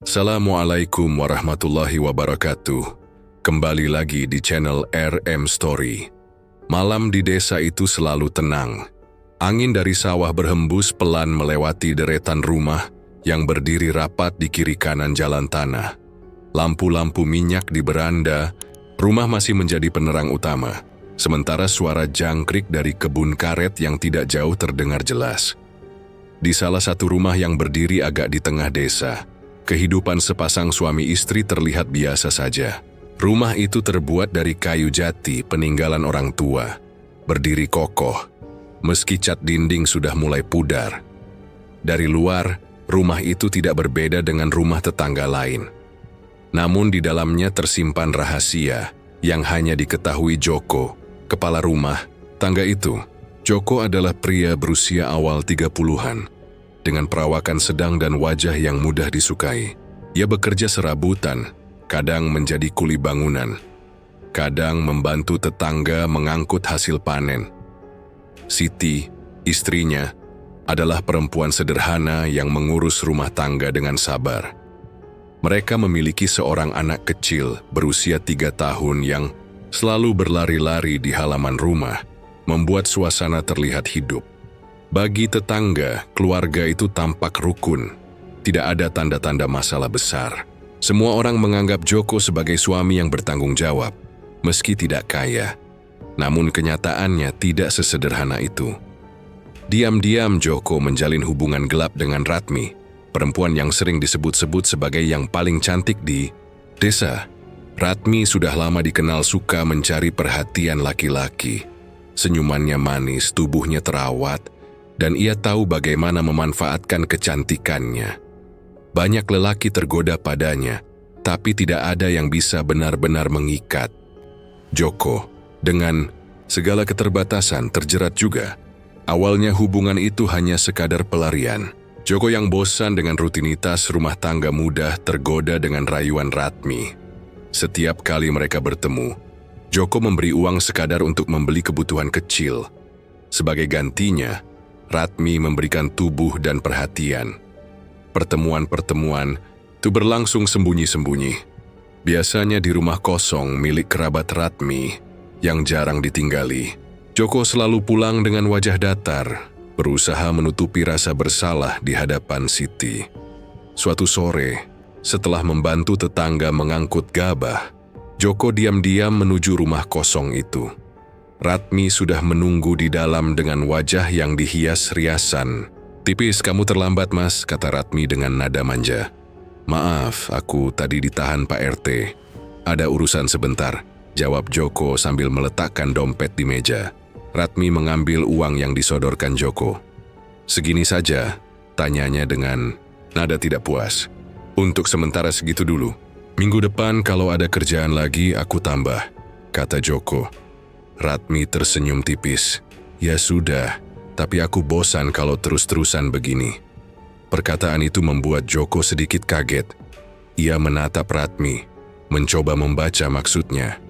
Assalamualaikum warahmatullahi wabarakatuh. Kembali lagi di channel RM Story. Malam di desa itu selalu tenang. Angin dari sawah berhembus pelan melewati deretan rumah yang berdiri rapat di kiri kanan jalan tanah. Lampu-lampu minyak di beranda, rumah masih menjadi penerang utama. Sementara suara jangkrik dari kebun karet yang tidak jauh terdengar jelas. Di salah satu rumah yang berdiri agak di tengah desa, kehidupan sepasang suami istri terlihat biasa saja. Rumah itu terbuat dari kayu jati peninggalan orang tua, berdiri kokoh, meski cat dinding sudah mulai pudar. Dari luar, rumah itu tidak berbeda dengan rumah tetangga lain. Namun di dalamnya tersimpan rahasia yang hanya diketahui Joko, kepala rumah tangga itu. Joko adalah pria berusia awal 30-an, dengan perawakan sedang dan wajah yang mudah disukai. Ia bekerja serabutan, kadang menjadi kuli bangunan, kadang membantu tetangga mengangkut hasil panen. Siti, istrinya, adalah perempuan sederhana yang mengurus rumah tangga dengan sabar. Mereka memiliki seorang anak kecil berusia 3 tahun yang selalu berlari-lari di halaman rumah, membuat suasana terlihat hidup. Bagi tetangga, keluarga itu tampak rukun. Tidak ada tanda-tanda masalah besar. Semua orang menganggap Joko sebagai suami yang bertanggung jawab, meski tidak kaya. Namun kenyataannya tidak sesederhana itu. Diam-diam Joko menjalin hubungan gelap dengan Ratmi, perempuan yang sering disebut-sebut sebagai yang paling cantik di desa. Ratmi sudah lama dikenal suka mencari perhatian laki-laki. Senyumannya manis, tubuhnya terawat, dan ia tahu bagaimana memanfaatkan kecantikannya. Banyak lelaki tergoda padanya, tapi tidak ada yang bisa benar-benar mengikat. Joko, dengan segala keterbatasan, terjerat juga. Awalnya hubungan itu hanya sekadar pelarian. Joko yang bosan dengan rutinitas rumah tangga mudah tergoda dengan rayuan Ratmi. Setiap kali mereka bertemu, Joko memberi uang sekadar untuk membeli kebutuhan kecil. Sebagai gantinya, Ratmi memberikan tubuh dan perhatian. Pertemuan-pertemuan itu berlangsung sembunyi-sembunyi. Biasanya di rumah kosong milik kerabat Ratmi yang jarang ditinggali. Joko selalu pulang dengan wajah datar, berusaha menutupi rasa bersalah di hadapan Siti. Suatu sore, setelah membantu tetangga mengangkut gabah, Joko diam-diam menuju rumah kosong itu. Ratmi sudah menunggu di dalam dengan wajah yang dihias riasan. "Tipis kamu terlambat mas," kata Ratmi dengan nada manja. "Maaf, aku tadi ditahan Pak RT. Ada urusan sebentar," jawab Joko sambil meletakkan dompet di meja. Ratmi mengambil uang yang disodorkan Joko. "Segini saja?" tanyanya dengan nada tidak puas. "Untuk sementara segitu dulu. Minggu depan kalau ada kerjaan lagi aku tambah," kata Joko. Ratmi tersenyum tipis. "Ya sudah, tapi aku bosan kalau terus-terusan begini." Perkataan itu membuat Joko sedikit kaget. Ia menatap Ratmi, mencoba membaca maksudnya.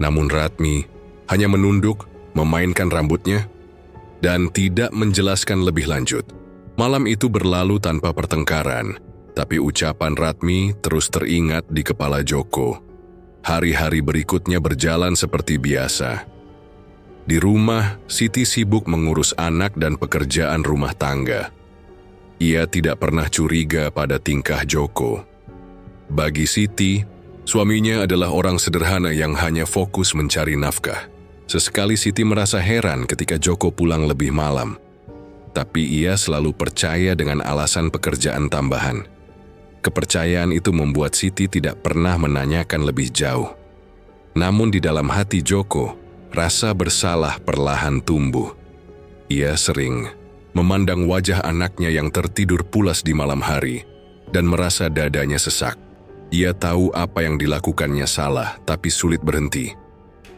Namun Ratmi hanya menunduk, memainkan rambutnya, dan tidak menjelaskan lebih lanjut. Malam itu berlalu tanpa pertengkaran, tapi ucapan Ratmi terus teringat di kepala Joko. Hari-hari berikutnya berjalan seperti biasa. Di rumah, Siti sibuk mengurus anak dan pekerjaan rumah tangga. Ia tidak pernah curiga pada tingkah Joko. Bagi Siti, suaminya adalah orang sederhana yang hanya fokus mencari nafkah. Sesekali Siti merasa heran ketika Joko pulang lebih malam. Tapi ia selalu percaya dengan alasan pekerjaan tambahan. Kepercayaan itu membuat Siti tidak pernah menanyakan lebih jauh. Namun di dalam hati Joko, rasa bersalah perlahan tumbuh. Ia sering memandang wajah anaknya yang tertidur pulas di malam hari dan merasa dadanya sesak. Ia tahu apa yang dilakukannya salah, tapi sulit berhenti.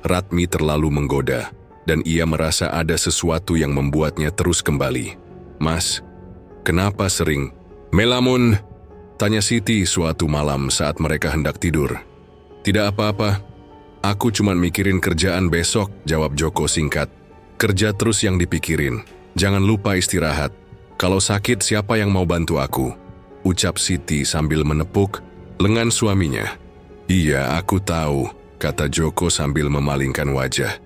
Ratmi terlalu menggoda, dan ia merasa ada sesuatu yang membuatnya terus kembali. "Mas, kenapa sering melamun?" tanya Siti suatu malam saat mereka hendak tidur. "Tidak apa-apa. Aku cuma mikirin kerjaan besok," jawab Joko singkat. "Kerja terus yang dipikirin. Jangan lupa istirahat. Kalau sakit siapa yang mau bantu aku?" ucap Siti sambil menepuk lengan suaminya. Iya, aku tahu, kata Joko sambil memalingkan wajah.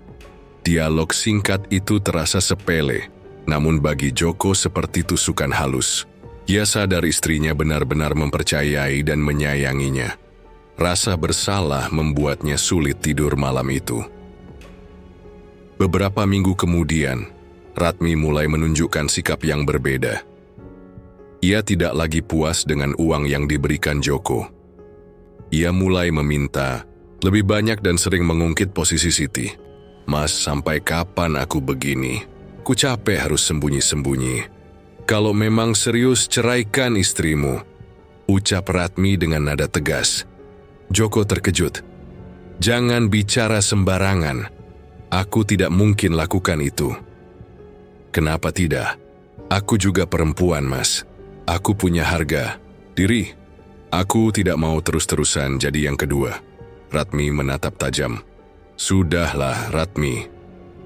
Dialog singkat itu terasa sepele, namun bagi Joko seperti tusukan halus. Ia sadar istrinya benar-benar mempercayai dan menyayanginya. Rasa bersalah membuatnya sulit tidur malam itu. Beberapa minggu kemudian, Ratmi mulai menunjukkan sikap yang berbeda. Ia tidak lagi puas dengan uang yang diberikan Joko. Ia mulai meminta lebih banyak dan sering mengungkit posisi Siti. Mas, sampai kapan aku begini? Ku capek harus sembunyi-sembunyi. Kalau memang serius, ceraikan istrimu, ucap Ratmi dengan nada tegas. Joko terkejut. Jangan bicara sembarangan. Aku tidak mungkin lakukan itu. Kenapa tidak? Aku juga perempuan, Mas. Aku punya harga diri. Aku tidak mau terus-terusan jadi yang kedua. Ratmi menatap tajam. Sudahlah, Ratmi.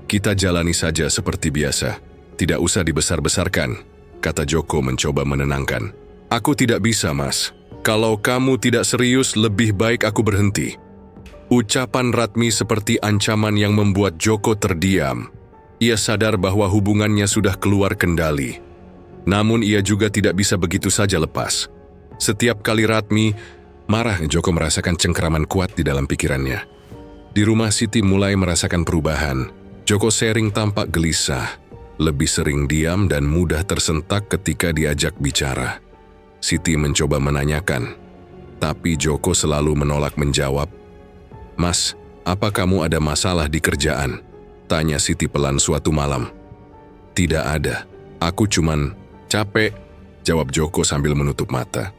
Kita jalani saja seperti biasa. Tidak usah dibesar-besarkan, kata Joko mencoba menenangkan. Aku tidak bisa, Mas. Kalau kamu tidak serius, lebih baik aku berhenti. Ucapan Ratmi seperti ancaman yang membuat Joko terdiam. Ia sadar bahwa hubungannya sudah keluar kendali. Namun ia juga tidak bisa begitu saja lepas. Setiap kali Ratmi marah, Joko merasakan cengkeraman kuat di dalam pikirannya. Di rumah Siti mulai merasakan perubahan. Joko sering tampak gelisah, lebih sering diam dan mudah tersentak ketika diajak bicara. Siti mencoba menanyakan, tapi Joko selalu menolak menjawab. Mas, apa kamu ada masalah di kerjaan? Tanya Siti pelan suatu malam. Tidak ada, aku cuman capek, jawab Joko sambil menutup mata.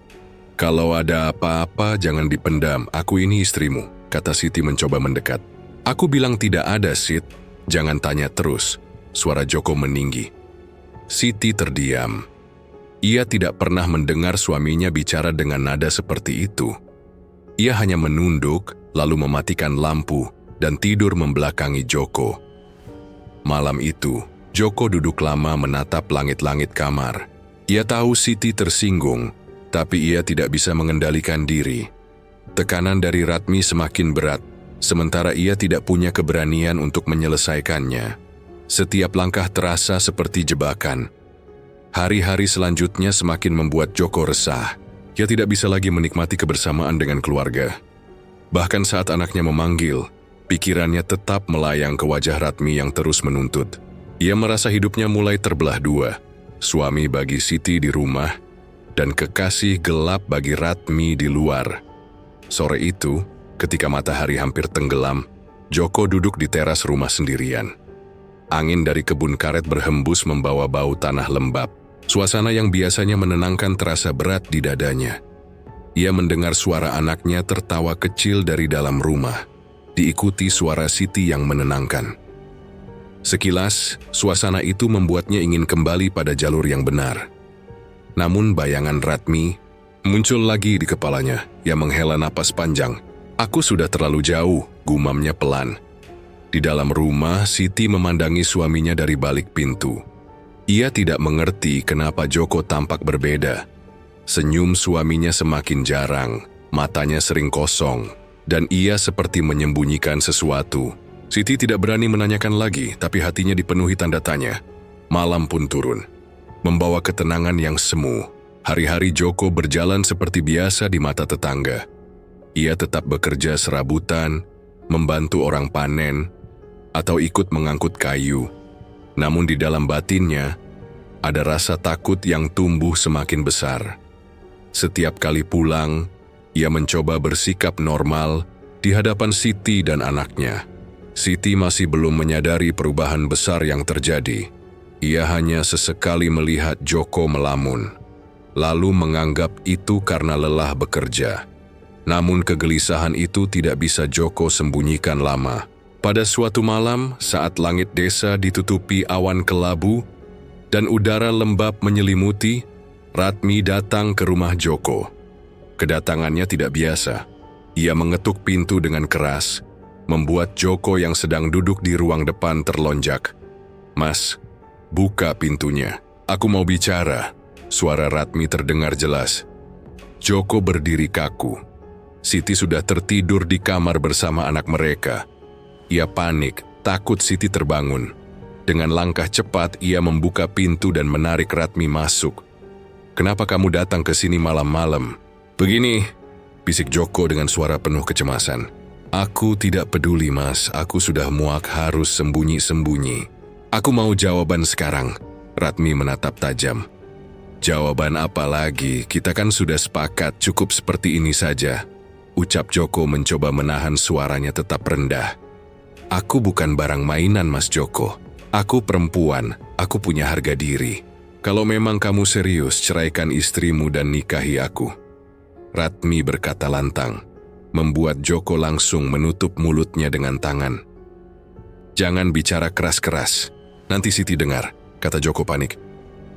Kalau ada apa-apa jangan dipendam, aku ini istrimu, kata Siti mencoba mendekat. Aku bilang tidak ada, Sit, jangan tanya terus, suara Joko meninggi. Siti terdiam. Ia tidak pernah mendengar suaminya bicara dengan nada seperti itu. Ia hanya menunduk, lalu mematikan lampu dan tidur membelakangi Joko. Malam itu, Joko duduk lama menatap langit-langit kamar. Ia tahu Siti tersinggung, tapi ia tidak bisa mengendalikan diri. Tekanan dari Ratmi semakin berat, sementara ia tidak punya keberanian untuk menyelesaikannya. Setiap langkah terasa seperti jebakan. Hari-hari selanjutnya semakin membuat Joko resah. Ia tidak bisa lagi menikmati kebersamaan dengan keluarga. Bahkan saat anaknya memanggil, pikirannya tetap melayang ke wajah Ratmi yang terus menuntut. Ia merasa hidupnya mulai terbelah dua, suami bagi Siti di rumah, dan kekasih gelap bagi Ratmi di luar. Sore itu, ketika matahari hampir tenggelam, Joko duduk di teras rumah sendirian. Angin dari kebun karet berhembus membawa bau tanah lembab. Suasana yang biasanya menenangkan terasa berat di dadanya. Ia mendengar suara anaknya tertawa kecil dari dalam rumah, diikuti suara Siti yang menenangkan. Sekilas, suasana itu membuatnya ingin kembali pada jalur yang benar. Namun bayangan Ratmi muncul lagi di kepalanya. Ia menghela napas panjang. Aku sudah terlalu jauh, gumamnya pelan. Di dalam rumah, Siti memandangi suaminya dari balik pintu. Ia tidak mengerti kenapa Joko tampak berbeda. Senyum suaminya semakin jarang, matanya sering kosong, dan ia seperti menyembunyikan sesuatu. Siti tidak berani menanyakan lagi, tapi hatinya dipenuhi tanda tanya. Malam pun turun, membawa ketenangan yang semu. Hari-hari Joko berjalan seperti biasa di mata tetangga. Ia tetap bekerja serabutan, membantu orang panen, atau ikut mengangkut kayu. Namun di dalam batinnya, ada rasa takut yang tumbuh semakin besar. Setiap kali pulang, ia mencoba bersikap normal di hadapan Siti dan anaknya. Siti masih belum menyadari perubahan besar yang terjadi. Ia hanya sesekali melihat Joko melamun, lalu menganggap itu karena lelah bekerja. Namun kegelisahan itu tidak bisa Joko sembunyikan lama. Pada suatu malam, saat langit desa ditutupi awan kelabu dan udara lembab menyelimuti, Ratmi datang ke rumah Joko. Kedatangannya tidak biasa. Ia mengetuk pintu dengan keras, membuat Joko yang sedang duduk di ruang depan terlonjak. Mas, buka pintunya. Aku mau bicara. Suara Ratmi terdengar jelas. Joko berdiri kaku. Siti sudah tertidur di kamar bersama anak mereka. Ia panik, takut Siti terbangun. Dengan langkah cepat, ia membuka pintu dan menarik Ratmi masuk. "Kenapa kamu datang ke sini malam-malam?" "Begini," bisik Joko dengan suara penuh kecemasan. "Aku tidak peduli, Mas. Aku sudah muak harus sembunyi-sembunyi. Aku mau jawaban sekarang." Ratmi menatap tajam. "Jawaban apa lagi? Kita kan sudah sepakat cukup seperti ini saja," ucap Joko mencoba menahan suaranya tetap rendah. "Aku bukan barang mainan, Mas Joko. Aku perempuan, aku punya harga diri. Kalau memang kamu serius, ceraikan istrimu dan nikahi aku." Ratmi berkata lantang, membuat Joko langsung menutup mulutnya dengan tangan. "Jangan bicara keras-keras, nanti Siti dengar," kata Joko panik.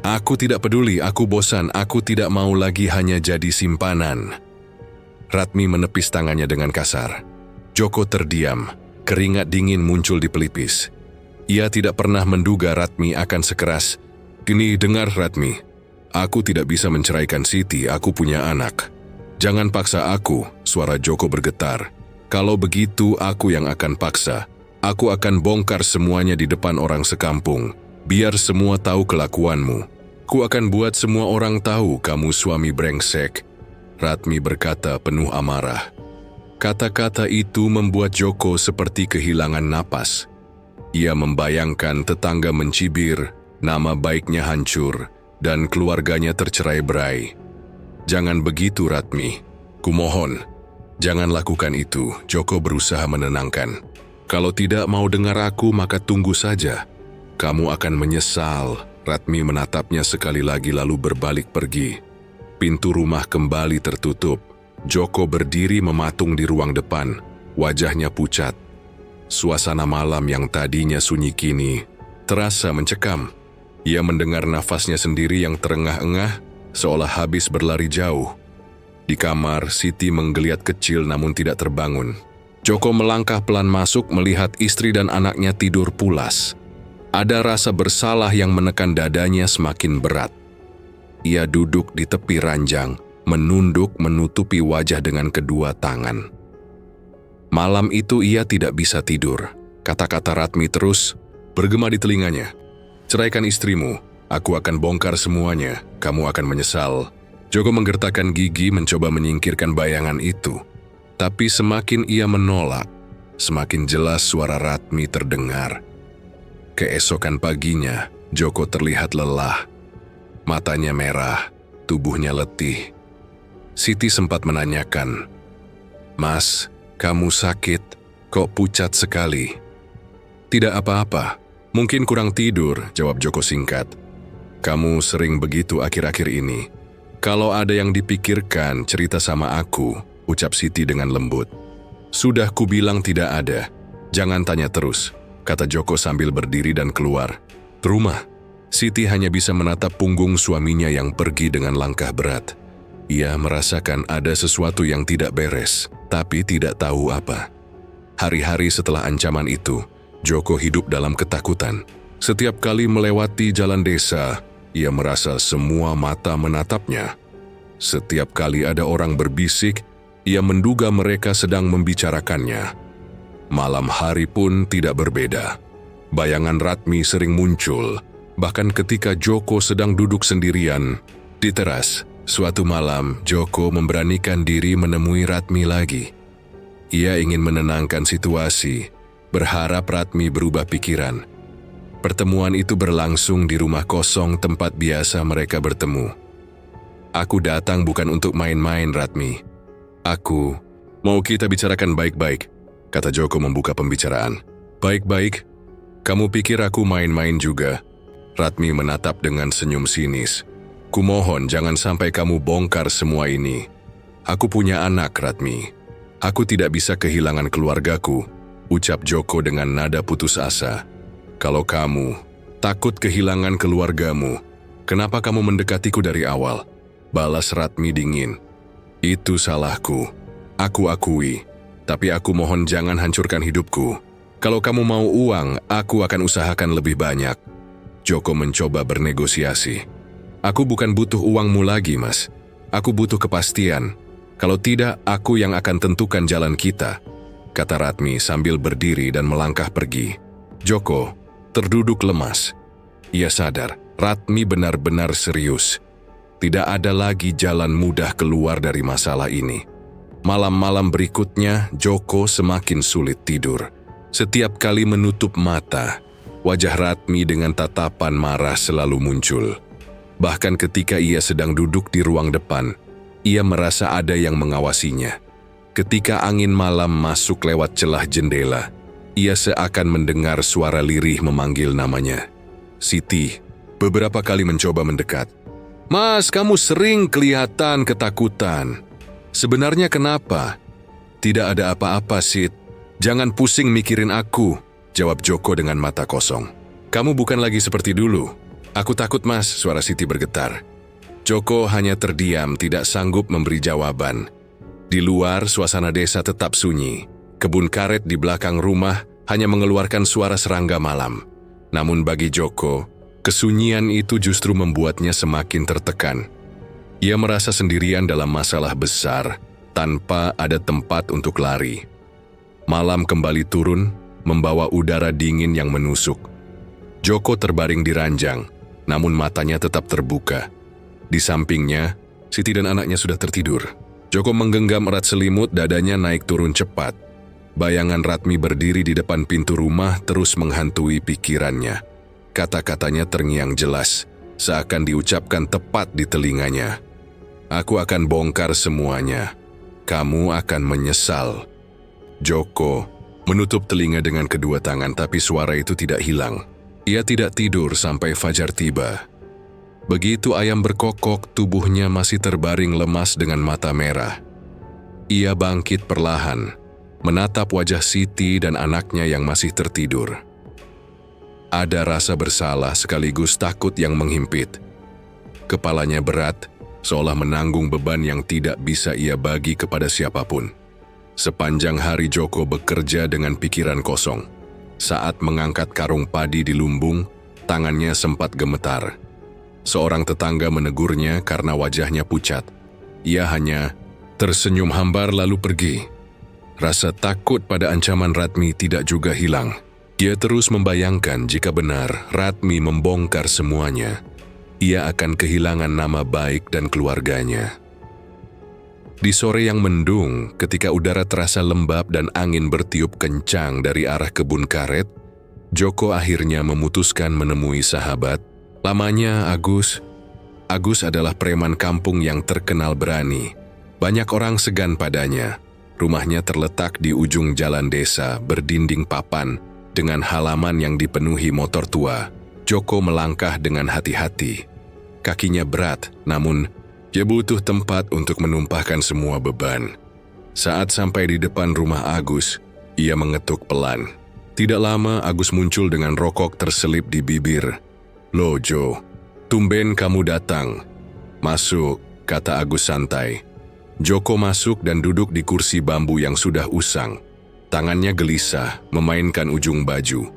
"Aku tidak peduli, aku bosan, aku tidak mau lagi hanya jadi simpanan." Ratmi menepis tangannya dengan kasar. Joko terdiam, keringat dingin muncul di pelipis. Ia tidak pernah menduga Ratmi akan sekeras, "Gini, dengar Ratmi. Aku tidak bisa menceraikan Siti, aku punya anak. Jangan paksa aku," suara Joko bergetar. "Kalau begitu aku yang akan paksa. Aku akan bongkar semuanya di depan orang sekampung. Biar semua tahu kelakuanmu. Ku akan buat semua orang tahu kamu suami brengsek." Ratmi berkata penuh amarah. Kata-kata itu membuat Joko seperti kehilangan napas. Ia membayangkan tetangga mencibir, nama baiknya hancur, dan keluarganya tercerai-berai. "Jangan begitu, Ratmi. Kumohon, jangan lakukan itu," Joko berusaha menenangkan. "Kalau tidak mau dengar aku, maka tunggu saja. Kamu akan menyesal." Ratmi menatapnya sekali lagi lalu berbalik pergi. Pintu rumah kembali tertutup. Joko berdiri mematung di ruang depan, wajahnya pucat. Suasana malam yang tadinya sunyi kini terasa mencekam. Ia mendengar nafasnya sendiri yang terengah-engah, seolah habis berlari jauh. Di kamar, Siti menggeliat kecil namun tidak terbangun. Joko melangkah pelan masuk melihat istri dan anaknya tidur pulas. Ada rasa bersalah yang menekan dadanya semakin berat. Ia duduk di tepi ranjang, menunduk menutupi wajah dengan kedua tangan. Malam itu ia tidak bisa tidur. Kata-kata Ratmi terus bergema di telinganya. "Ceraikan istrimu, aku akan bongkar semuanya, kamu akan menyesal." Joko menggertakkan gigi mencoba menyingkirkan bayangan itu. Tapi semakin ia menolak, semakin jelas suara Ratmi terdengar. Keesokan paginya, Joko terlihat lelah. Matanya merah, tubuhnya letih. Siti sempat menanyakan, "Mas, kamu sakit? Kok pucat sekali?" "Tidak apa-apa, mungkin kurang tidur," jawab Joko singkat. "Kamu sering begitu akhir-akhir ini. Kalau ada yang dipikirkan, cerita sama aku," ucap Siti dengan lembut. "Sudah kubilang tidak ada. Jangan tanya terus," kata Joko sambil berdiri dan keluar rumah. Siti hanya bisa menatap punggung suaminya yang pergi dengan langkah berat. Ia merasakan ada sesuatu yang tidak beres, tapi tidak tahu apa. Hari-hari setelah ancaman itu, Joko hidup dalam ketakutan. Setiap kali melewati jalan desa, ia merasa semua mata menatapnya. Setiap kali ada orang berbisik, ia menduga mereka sedang membicarakannya. Malam hari pun tidak berbeda. Bayangan Ratmi sering muncul, bahkan ketika Joko sedang duduk sendirian di teras. Suatu malam, Joko memberanikan diri menemui Ratmi lagi. Ia ingin menenangkan situasi, berharap Ratmi berubah pikiran. Pertemuan itu berlangsung di rumah kosong tempat biasa mereka bertemu. "Aku datang bukan untuk main-main, Ratmi. Mau kita bicarakan baik-baik," kata Joko membuka pembicaraan. "Baik-baik? Kamu pikir aku main-main juga?" Ratmi menatap dengan senyum sinis. "Kumohon jangan sampai kamu bongkar semua ini. Aku punya anak, Ratmi. Aku tidak bisa kehilangan keluargaku," ucap Joko dengan nada putus asa. "Kalau kamu takut kehilangan keluargamu, kenapa kamu mendekatiku dari awal?" balas Ratmi dingin. "Itu salahku. Aku akui. Tapi aku mohon jangan hancurkan hidupku. Kalau kamu mau uang, aku akan usahakan lebih banyak." Joko mencoba bernegosiasi. "Aku bukan butuh uangmu lagi, Mas. Aku butuh kepastian. Kalau tidak, aku yang akan tentukan jalan kita, kata Ratmi sambil berdiri dan melangkah pergi. Joko terduduk lemas. Ia sadar, Ratmi benar-benar serius. Tidak ada lagi jalan mudah keluar dari masalah ini. Malam-malam berikutnya, Joko semakin sulit tidur. Setiap kali menutup mata, wajah Ratmi dengan tatapan marah selalu muncul. Bahkan ketika ia sedang duduk di ruang depan, ia merasa ada yang mengawasinya. Ketika angin malam masuk lewat celah jendela, ia seakan mendengar suara lirih memanggil namanya. Siti beberapa kali mencoba mendekat. Mas, kamu sering kelihatan ketakutan. Sebenarnya kenapa? Tidak ada apa-apa, Sid. Jangan pusing mikirin aku, jawab Joko dengan mata kosong. Kamu bukan lagi seperti dulu. Aku takut, Mas, suara Siti bergetar. Joko hanya terdiam, tidak sanggup memberi jawaban. Di luar, suasana desa tetap sunyi. Kebun karet di belakang rumah hanya mengeluarkan suara serangga malam. Namun bagi Joko, kesunyian itu justru membuatnya semakin tertekan. Ia merasa sendirian dalam masalah besar, tanpa ada tempat untuk lari. Malam kembali turun, membawa udara dingin yang menusuk. Joko terbaring di ranjang, namun matanya tetap terbuka. Di sampingnya, Siti dan anaknya sudah tertidur. Joko menggenggam erat selimut, dadanya naik turun cepat. Bayangan Ratmi berdiri di depan pintu rumah terus menghantui pikirannya. Kata-katanya terngiang jelas, seakan diucapkan tepat di telinganya. Aku akan bongkar semuanya. Kamu akan menyesal. Joko menutup telinga dengan kedua tangan, tapi suara itu tidak hilang. Ia tidak tidur sampai fajar tiba. Begitu ayam berkokok, tubuhnya masih terbaring lemas dengan mata merah. Ia bangkit perlahan, menatap wajah Siti dan anaknya yang masih tertidur. Ada rasa bersalah sekaligus takut yang menghimpit. Kepalanya berat, seolah menanggung beban yang tidak bisa ia bagi kepada siapapun. Sepanjang hari Joko bekerja dengan pikiran kosong. Saat mengangkat karung padi di lumbung, tangannya sempat gemetar. Seorang tetangga menegurnya karena wajahnya pucat. Ia hanya tersenyum hambar lalu pergi. Rasa takut pada ancaman Ratmi tidak juga hilang. Dia terus membayangkan jika benar Ratmi membongkar semuanya, ia akan kehilangan nama baik dan keluarganya. Di sore yang mendung, ketika udara terasa lembab dan angin bertiup kencang dari arah kebun karet, Joko akhirnya memutuskan menemui sahabat. Lamanya Agus. Agus adalah preman kampung yang terkenal berani. Banyak orang segan padanya. Rumahnya terletak di ujung jalan desa berdinding papan dengan halaman yang dipenuhi motor tua. Joko melangkah dengan hati-hati. Kakinya berat, namun dia butuh tempat untuk menumpahkan semua beban. Saat sampai di depan rumah Agus, ia mengetuk pelan. Tidak lama Agus muncul dengan rokok terselip di bibir. Loh Jo, tumben kamu datang. Masuk, kata Agus santai. Joko masuk dan duduk di kursi bambu yang sudah usang. Tangannya gelisah, memainkan ujung baju.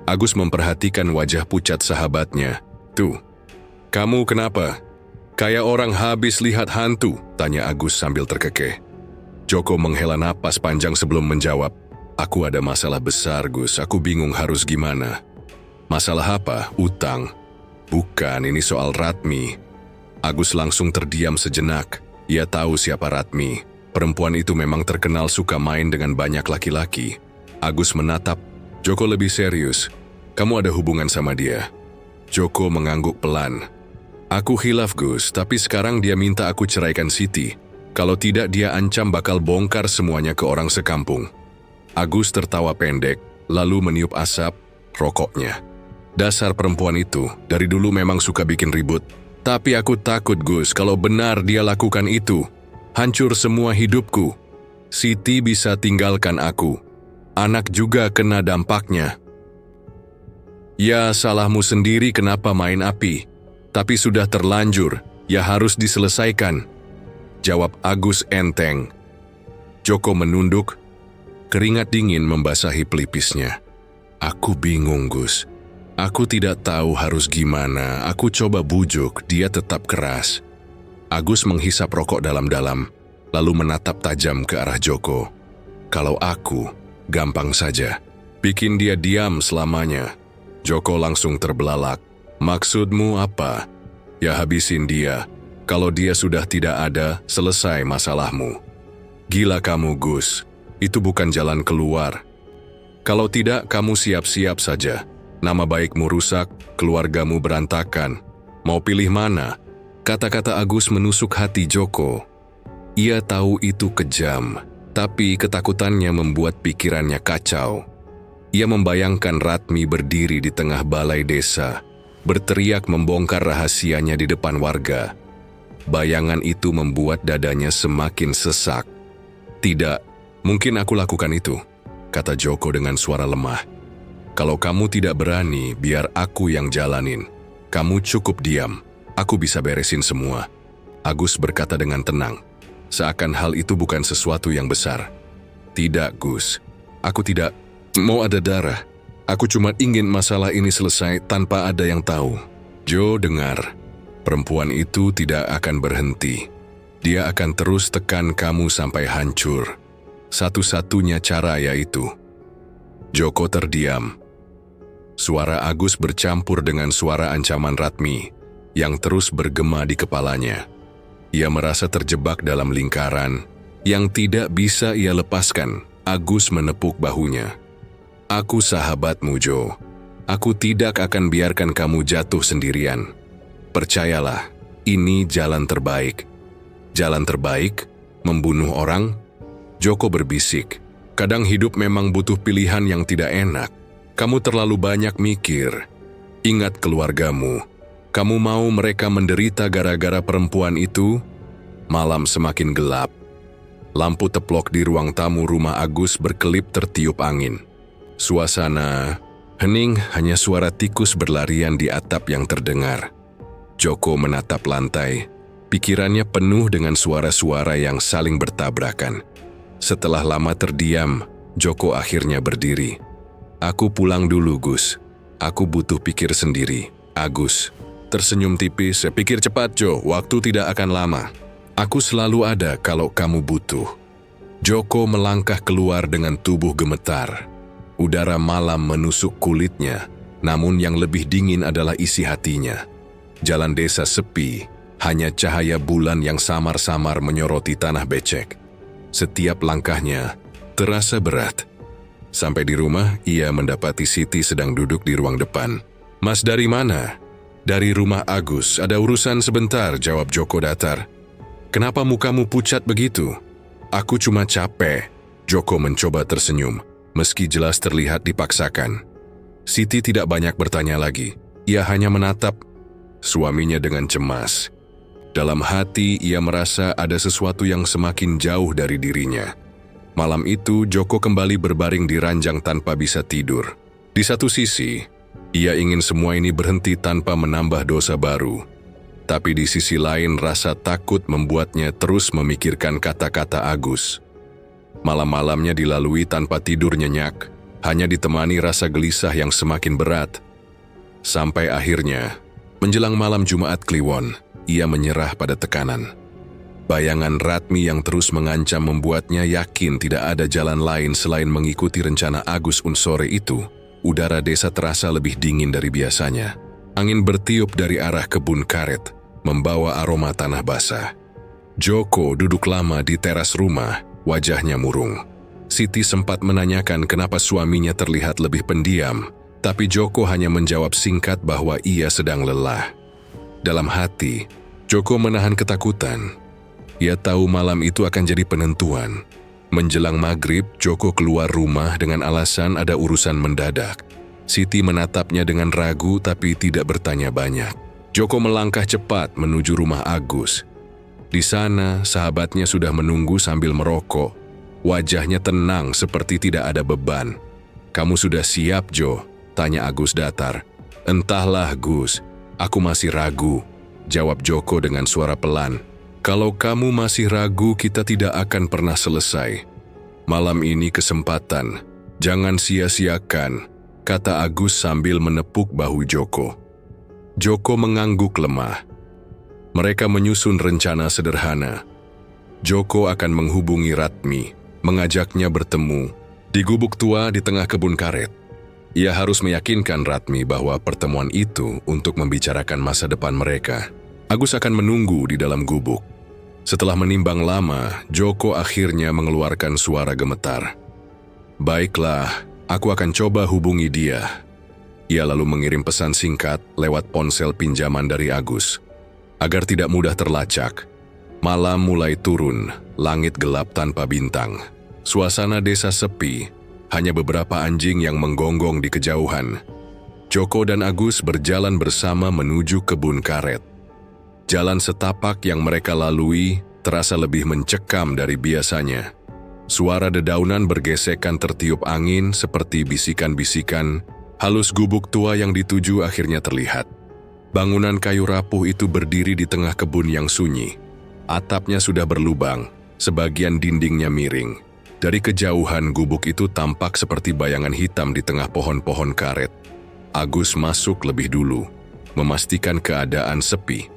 Agus memperhatikan wajah pucat sahabatnya. Tuh, kamu kenapa? Kayak orang habis lihat hantu, tanya Agus sambil terkekeh. Joko menghela napas panjang sebelum menjawab. Aku ada masalah besar, Gus. Aku bingung harus gimana. Masalah apa? Utang. Bukan, ini soal Ratmi. Agus langsung terdiam sejenak. Ia tahu siapa Ratmi. Perempuan itu memang terkenal suka main dengan banyak laki-laki. Agus menatap. Joko lebih serius. Kamu ada hubungan sama dia? Joko mengangguk pelan. Aku khilaf Gus, tapi sekarang dia minta aku ceraikan Siti. Kalau tidak dia ancam bakal bongkar semuanya ke orang sekampung. Agus tertawa pendek, lalu meniup asap rokoknya. Dasar perempuan itu, dari dulu memang suka bikin ribut. Tapi aku takut Gus, kalau benar dia lakukan itu, hancur semua hidupku. Siti bisa tinggalkan aku. Anak juga kena dampaknya. Ya, salahmu sendiri kenapa main api. Tapi sudah terlanjur, ya harus diselesaikan. Jawab Agus enteng. Joko menunduk, keringat dingin membasahi pelipisnya. Aku bingung Gus. Aku tidak tahu harus gimana. Aku coba bujuk, dia tetap keras. Agus menghisap rokok dalam-dalam, lalu menatap tajam ke arah Joko. Kalau aku, gampang saja. Bikin dia diam selamanya. Joko langsung terbelalak. Maksudmu apa? Ya habisin dia. Kalau dia sudah tidak ada, selesai masalahmu. Gila kamu, Gus. Itu bukan jalan keluar. Kalau tidak, kamu siap-siap saja. Nama baikmu rusak, keluargamu berantakan. Mau pilih mana? Kata-kata Agus menusuk hati Joko. Ia tahu itu kejam, tapi ketakutannya membuat pikirannya kacau. Ia membayangkan Ratmi berdiri di tengah balai desa, berteriak membongkar rahasianya di depan warga. Bayangan itu membuat dadanya semakin sesak. Tidak, mungkin aku lakukan itu, kata Joko dengan suara lemah. Kalau kamu tidak berani, biar aku yang jalanin. Kamu cukup diam. Aku bisa beresin semua. Agus berkata dengan tenang, seakan hal itu bukan sesuatu yang besar. Tidak, Gus. Aku tidak mau ada darah. Aku cuma ingin masalah ini selesai tanpa ada yang tahu. Jo, dengar. Perempuan itu tidak akan berhenti. Dia akan terus tekan kamu sampai hancur. Satu-satunya cara yaitu. Joko terdiam. Suara Agus bercampur dengan suara ancaman Ratmi yang terus bergema di kepalanya. Ia merasa terjebak dalam lingkaran yang tidak bisa ia lepaskan. Agus menepuk bahunya. Aku sahabatmu, Jo. Aku tidak akan biarkan kamu jatuh sendirian. Percayalah, ini jalan terbaik. Jalan terbaik? Membunuh orang? Joko berbisik. Kadang hidup memang butuh pilihan yang tidak enak. Kamu terlalu banyak mikir. Ingat keluargamu. Kamu mau mereka menderita gara-gara perempuan itu? Malam semakin gelap. Lampu teplok di ruang tamu rumah Agus berkelip tertiup angin. Suasana hening, hanya suara tikus berlarian di atap yang terdengar. Joko menatap lantai. Pikirannya penuh dengan suara-suara yang saling bertabrakan. Setelah lama terdiam, Joko akhirnya berdiri. Aku pulang dulu, Gus. Aku butuh pikir sendiri. Agus tersenyum tipis. Pikir cepat, Jo. Waktu tidak akan lama. Aku selalu ada kalau kamu butuh. Joko melangkah keluar dengan tubuh gemetar. Udara malam menusuk kulitnya, namun yang lebih dingin adalah isi hatinya. Jalan desa sepi, hanya cahaya bulan yang samar-samar menyoroti tanah becek. Setiap langkahnya terasa berat. Sampai di rumah, ia mendapati Siti sedang duduk di ruang depan. Mas dari mana? Dari rumah Agus, ada urusan sebentar, jawab Joko datar. Kenapa mukamu pucat begitu? Aku cuma capek. Joko mencoba tersenyum, meski jelas terlihat dipaksakan. Siti tidak banyak bertanya lagi. Ia hanya menatap suaminya dengan cemas. Dalam hati, ia merasa ada sesuatu yang semakin jauh dari dirinya. Malam itu, Joko kembali berbaring di ranjang tanpa bisa tidur. Di satu sisi, ia ingin semua ini berhenti tanpa menambah dosa baru. Tapi di sisi lain, rasa takut membuatnya terus memikirkan kata-kata Agus. Malam-malamnya dilalui tanpa tidur nyenyak, hanya ditemani rasa gelisah yang semakin berat. Sampai akhirnya, menjelang malam Jumat Kliwon, ia menyerah pada tekanan. Bayangan Ratmi yang terus mengancam membuatnya yakin tidak ada jalan lain selain mengikuti rencana Agus sore itu. Udara desa terasa lebih dingin dari biasanya. Angin bertiup dari arah kebun karet, membawa aroma tanah basah. Joko duduk lama di teras rumah, wajahnya murung. Siti sempat menanyakan kenapa suaminya terlihat lebih pendiam, tapi Joko hanya menjawab singkat bahwa ia sedang lelah. Dalam hati, Joko menahan ketakutan. Ia tahu malam itu akan jadi penentuan. Menjelang maghrib, Joko keluar rumah dengan alasan ada urusan mendadak. Siti menatapnya dengan ragu tapi tidak bertanya banyak. Joko melangkah cepat menuju rumah Agus. Di sana, sahabatnya sudah menunggu sambil merokok. Wajahnya tenang seperti tidak ada beban. Kamu sudah siap, Jo? Tanya Agus datar. Entahlah, Gus. Aku masih ragu, jawab Joko dengan suara pelan. Kalau kamu masih ragu, kita tidak akan pernah selesai. Malam ini kesempatan, jangan sia-siakan, kata Agus sambil menepuk bahu Joko. Joko mengangguk lemah. Mereka menyusun rencana sederhana. Joko akan menghubungi Ratmi, mengajaknya bertemu di gubuk tua di tengah kebun karet. Ia harus meyakinkan Ratmi bahwa pertemuan itu untuk membicarakan masa depan mereka. Agus akan menunggu di dalam gubuk. Setelah menimbang lama, Joko akhirnya mengeluarkan suara gemetar. "Baiklah, aku akan coba hubungi dia." Ia lalu mengirim pesan singkat lewat ponsel pinjaman dari Agus. Agar tidak mudah terlacak, malam mulai turun, langit gelap tanpa bintang. Suasana desa sepi, hanya beberapa anjing yang menggonggong di kejauhan. Joko dan Agus berjalan bersama menuju kebun karet. Jalan setapak yang mereka lalui terasa lebih mencekam dari biasanya. Suara dedaunan bergesekan tertiup angin seperti bisikan-bisikan. Halus gubuk tua yang dituju akhirnya terlihat. Bangunan kayu rapuh itu berdiri di tengah kebun yang sunyi. Atapnya sudah berlubang, sebagian dindingnya miring. Dari kejauhan gubuk itu tampak seperti bayangan hitam di tengah pohon-pohon karet. Agus masuk lebih dulu, memastikan keadaan sepi.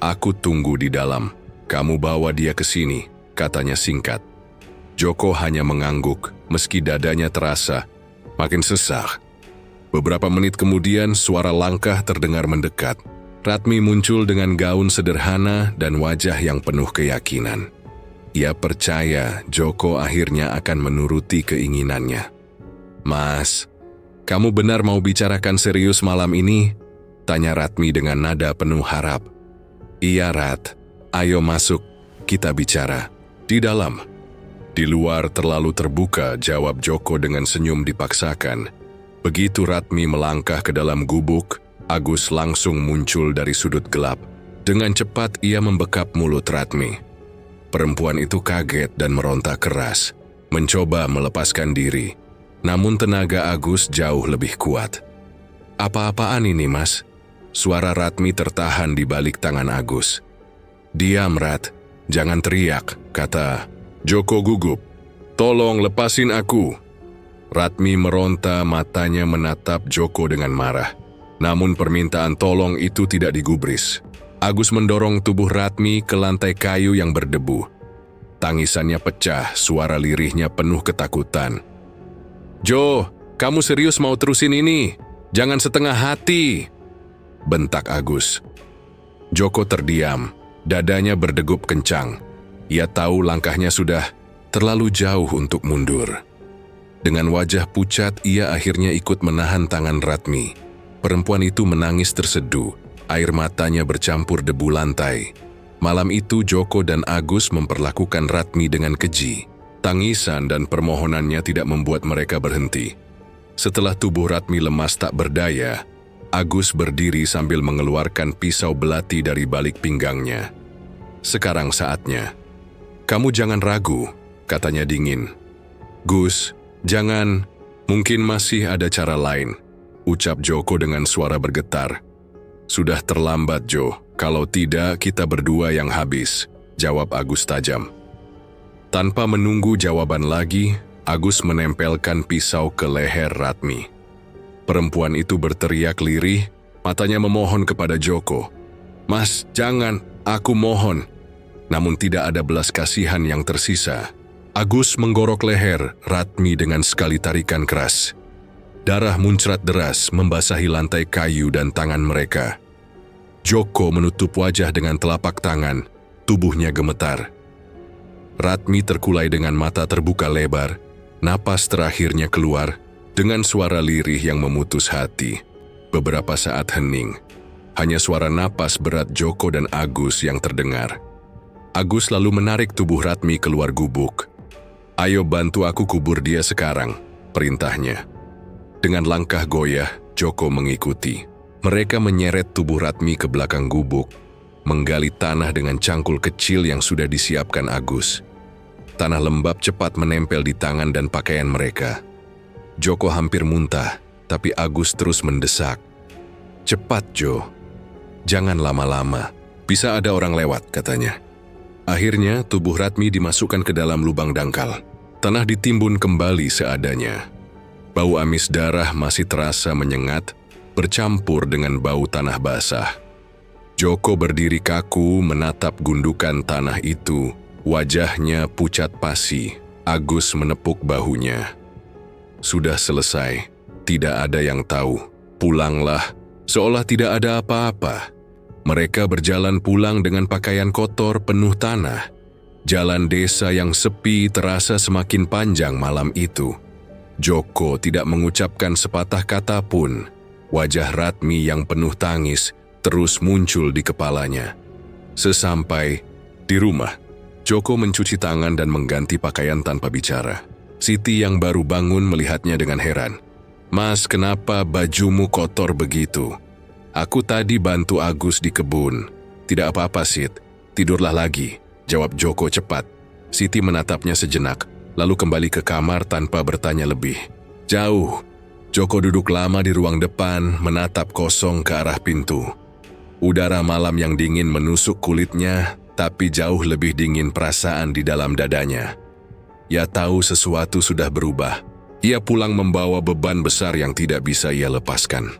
"Aku tunggu di dalam, kamu bawa dia ke sini," katanya singkat. Joko hanya mengangguk, meski dadanya terasa makin sesak. Beberapa menit kemudian, suara langkah terdengar mendekat. Ratmi muncul dengan gaun sederhana dan wajah yang penuh keyakinan. Ia percaya Joko akhirnya akan menuruti keinginannya. "Mas, kamu benar mau bicarakan serius malam ini?" tanya Ratmi dengan nada penuh harap. "Iya, Rat. Ayo masuk, kita bicara." "Di dalam." "Di luar terlalu terbuka," jawab Joko dengan senyum dipaksakan. Begitu Ratmi melangkah ke dalam gubuk, Agus langsung muncul dari sudut gelap. Dengan cepat ia membekap mulut Ratmi. Perempuan itu kaget dan meronta keras, mencoba melepaskan diri. Namun tenaga Agus jauh lebih kuat. "Apa-apaan ini, Mas?" Suara Ratmi tertahan di balik tangan Agus. "Diam, Rat. Jangan teriak," kata Joko gugup. "Tolong lepasin aku." Ratmi meronta, matanya menatap Joko dengan marah. Namun permintaan tolong itu tidak digubris. Agus mendorong tubuh Ratmi ke lantai kayu yang berdebu. Tangisannya pecah, suara lirihnya penuh ketakutan. "Jo, kamu serius mau terusin ini? Jangan setengah hati," bentak Agus. Joko terdiam, dadanya berdegup kencang. Ia tahu langkahnya sudah terlalu jauh untuk mundur. Dengan wajah pucat, ia akhirnya ikut menahan tangan Ratmi. Perempuan itu menangis terseduh, air matanya bercampur debu lantai. Malam itu Joko dan Agus memperlakukan Ratmi dengan keji. Tangisan dan permohonannya tidak membuat mereka berhenti. Setelah tubuh Ratmi lemas tak berdaya, Agus berdiri sambil mengeluarkan pisau belati dari balik pinggangnya. "Sekarang saatnya. Kamu jangan ragu," katanya dingin. "Gus, jangan, mungkin masih ada cara lain," ucap Joko dengan suara bergetar. "Sudah terlambat, Jo. Kalau tidak, kita berdua yang habis," jawab Agus tajam. Tanpa menunggu jawaban lagi, Agus menempelkan pisau ke leher Ratmi. Perempuan itu berteriak lirih, matanya memohon kepada Joko. "Mas, jangan, aku mohon." Namun tidak ada belas kasihan yang tersisa. Agus menggorok leher Ratmi dengan sekali tarikan keras. Darah muncrat deras membasahi lantai kayu dan tangan mereka. Joko menutup wajah dengan telapak tangan, tubuhnya gemetar. Ratmi terkulai dengan mata terbuka lebar, napas terakhirnya keluar dengan suara lirih yang memutus hati. Beberapa saat hening, hanya suara napas berat Joko dan Agus yang terdengar. Agus lalu menarik tubuh Ratmi keluar gubuk. "Ayo bantu aku kubur dia sekarang," perintahnya. Dengan langkah goyah, Joko mengikuti. Mereka menyeret tubuh Ratmi ke belakang gubuk, menggali tanah dengan cangkul kecil yang sudah disiapkan Agus. Tanah lembab cepat menempel di tangan dan pakaian mereka. Joko hampir muntah, tapi Agus terus mendesak. "Cepat, Jo. Jangan lama-lama. Bisa ada orang lewat," katanya. Akhirnya, tubuh Ratmi dimasukkan ke dalam lubang dangkal. Tanah ditimbun kembali seadanya. Bau amis darah masih terasa menyengat, bercampur dengan bau tanah basah. Joko berdiri kaku menatap gundukan tanah itu, wajahnya pucat pasi. Agus menepuk bahunya. Sudah selesai, tidak ada yang tahu. Pulanglah, seolah tidak ada apa-apa. Mereka berjalan pulang dengan pakaian kotor penuh tanah. Jalan desa yang sepi terasa semakin panjang malam itu. Joko tidak mengucapkan sepatah kata pun. Wajah Ratmi yang penuh tangis terus muncul di kepalanya. Sesampai di rumah, Joko mencuci tangan dan mengganti pakaian tanpa bicara. Siti yang baru bangun melihatnya dengan heran. "Mas, kenapa bajumu kotor begitu?" "Aku tadi bantu Agus di kebun." "Tidak apa-apa, Sit. Tidurlah lagi," jawab Joko cepat. Siti menatapnya sejenak, lalu kembali ke kamar tanpa bertanya lebih. Jauh, Joko duduk lama di ruang depan, menatap kosong ke arah pintu. Udara malam yang dingin menusuk kulitnya, tapi jauh lebih dingin perasaan di dalam dadanya. Ia tahu sesuatu sudah berubah. Ia pulang membawa beban besar yang tidak bisa ia lepaskan.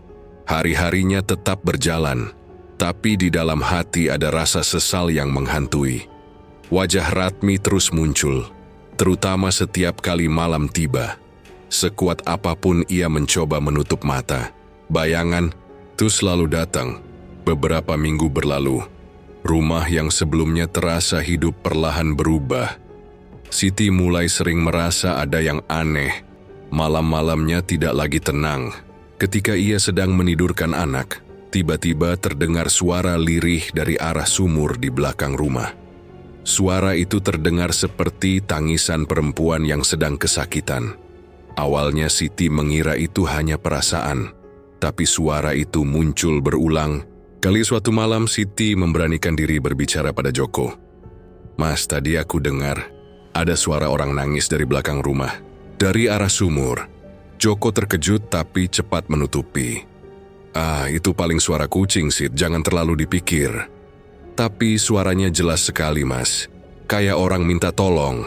Hari-harinya tetap berjalan, tapi di dalam hati ada rasa sesal yang menghantui. Wajah Ratmi terus muncul, terutama setiap kali malam tiba. Sekuat apapun ia mencoba menutup mata, bayangan itu selalu datang. Beberapa minggu berlalu, rumah yang sebelumnya terasa hidup perlahan berubah. Siti mulai sering merasa ada yang aneh. Malam-malamnya tidak lagi tenang. Ketika ia sedang menidurkan anak, tiba-tiba terdengar suara lirih dari arah sumur di belakang rumah. Suara itu terdengar seperti tangisan perempuan yang sedang kesakitan. Awalnya Siti mengira itu hanya perasaan, tapi suara itu muncul berulang. Kali suatu malam Siti memberanikan diri berbicara pada Joko. "Mas, tadi aku dengar ada suara orang nangis dari belakang rumah, dari arah sumur." Joko terkejut tapi cepat menutupi. Itu paling suara kucing, Sid, jangan terlalu dipikir." "Tapi suaranya jelas sekali, Mas. Kayak orang minta tolong,"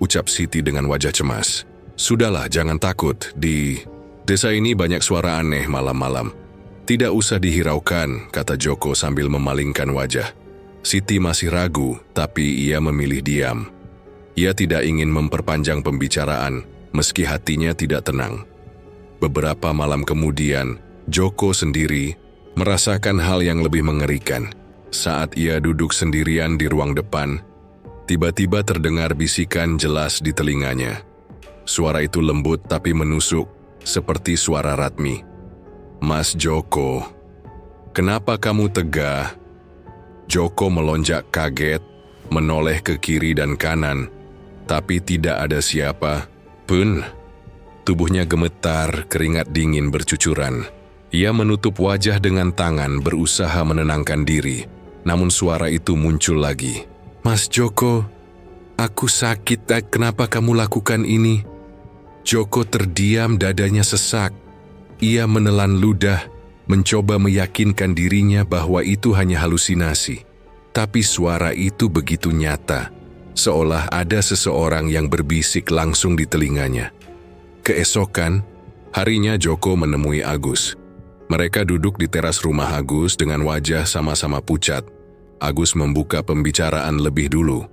ucap Siti dengan wajah cemas. "Sudahlah, jangan takut. Di desa ini banyak suara aneh malam-malam. Tidak usah dihiraukan," kata Joko sambil memalingkan wajah. Siti masih ragu, tapi ia memilih diam. Ia tidak ingin memperpanjang pembicaraan, meski hatinya tidak tenang. Beberapa malam kemudian, Joko sendiri merasakan hal yang lebih mengerikan. Saat ia duduk sendirian di ruang depan, tiba-tiba terdengar bisikan jelas di telinganya. Suara itu lembut tapi menusuk, seperti suara Ratmi. "Mas Joko, kenapa kamu tegah?" Joko melonjak kaget, menoleh ke kiri dan kanan, tapi tidak ada siapa pun. Tubuhnya gemetar, keringat dingin bercucuran. Ia menutup wajah dengan tangan, berusaha menenangkan diri. Namun suara itu muncul lagi. "Mas Joko, aku sakit. Kenapa kamu lakukan ini?" Joko terdiam, dadanya sesak. Ia menelan ludah, mencoba meyakinkan dirinya bahwa itu hanya halusinasi. Tapi suara itu begitu nyata, seolah ada seseorang yang berbisik langsung di telinganya. Keesokan, harinya Joko menemui Agus. Mereka duduk di teras rumah Agus dengan wajah sama-sama pucat. Agus membuka pembicaraan lebih dulu.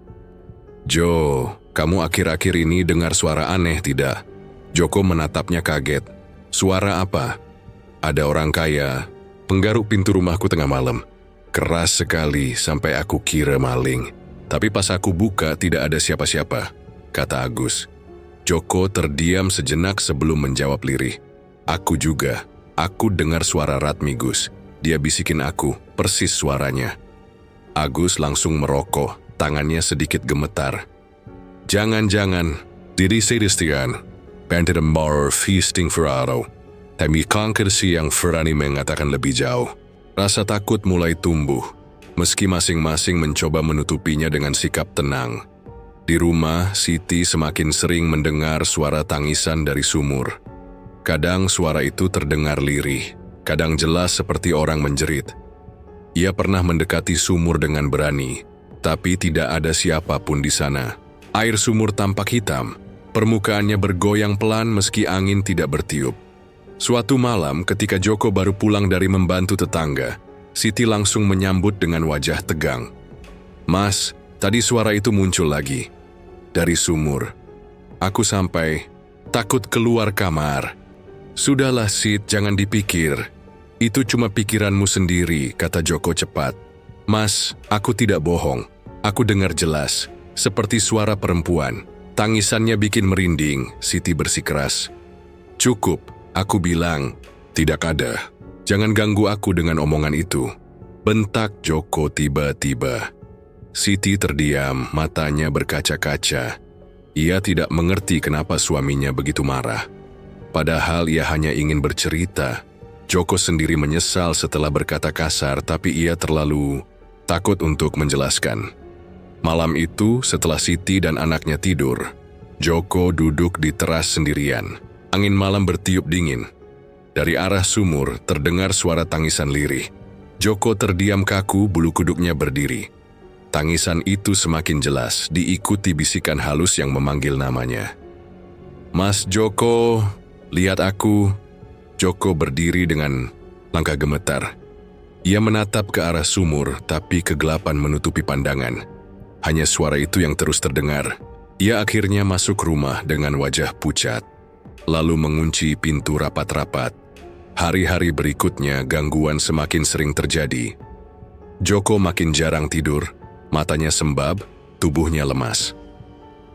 "Jo, kamu akhir-akhir ini dengar suara aneh tidak?" Joko menatapnya kaget. "Suara apa?" "Ada orang kaya penggaruk pintu rumahku tengah malam. Keras sekali sampai aku kira maling. Tapi pas aku buka tidak ada siapa-siapa," kata Agus. Joko terdiam sejenak sebelum menjawab lirih. "Aku juga. Aku dengar suara Ratmi, Gus. Dia bisikin aku, persis suaranya." Agus langsung merokok, tangannya sedikit gemetar. "Jangan-jangan, diri Sedistian, Panther Mar Feasting Ferraro. Tapi Kangkersi yang Ferrani mengatakan lebih jauh." Rasa takut mulai tumbuh, meski masing-masing mencoba menutupinya dengan sikap tenang. Di rumah, Siti semakin sering mendengar suara tangisan dari sumur. Kadang suara itu terdengar lirih, kadang jelas seperti orang menjerit. Ia pernah mendekati sumur dengan berani, tapi tidak ada siapapun di sana. Air sumur tampak hitam, permukaannya bergoyang pelan meski angin tidak bertiup. Suatu malam ketika Joko baru pulang dari membantu tetangga, Siti langsung menyambut dengan wajah tegang. "Mas, tadi suara itu muncul lagi. Dari sumur. Aku sampai takut keluar kamar." "Sudahlah Sid, jangan dipikir. Itu cuma pikiranmu sendiri," kata Joko cepat. "Mas, aku tidak bohong. Aku dengar jelas, seperti suara perempuan. Tangisannya bikin merinding," Siti bersikeras. "Cukup, aku bilang. Tidak ada. Jangan ganggu aku dengan omongan itu," bentak Joko tiba-tiba. Siti terdiam, matanya berkaca-kaca. Ia tidak mengerti kenapa suaminya begitu marah. Padahal ia hanya ingin bercerita. Joko sendiri menyesal setelah berkata kasar, tapi ia terlalu takut untuk menjelaskan. Malam itu, setelah Siti dan anaknya tidur, Joko duduk di teras sendirian. Angin malam bertiup dingin. Dari arah sumur terdengar suara tangisan lirih. Joko terdiam kaku, bulu kuduknya berdiri. Tangisan itu semakin jelas, diikuti bisikan halus yang memanggil namanya. "Mas Joko, lihat aku." Joko berdiri dengan langkah gemetar. Ia menatap ke arah sumur, tapi kegelapan menutupi pandangan. Hanya suara itu yang terus terdengar. Ia akhirnya masuk rumah dengan wajah pucat, lalu mengunci pintu rapat-rapat. Hari-hari berikutnya, gangguan semakin sering terjadi. Joko makin jarang tidur, matanya sembab, tubuhnya lemas.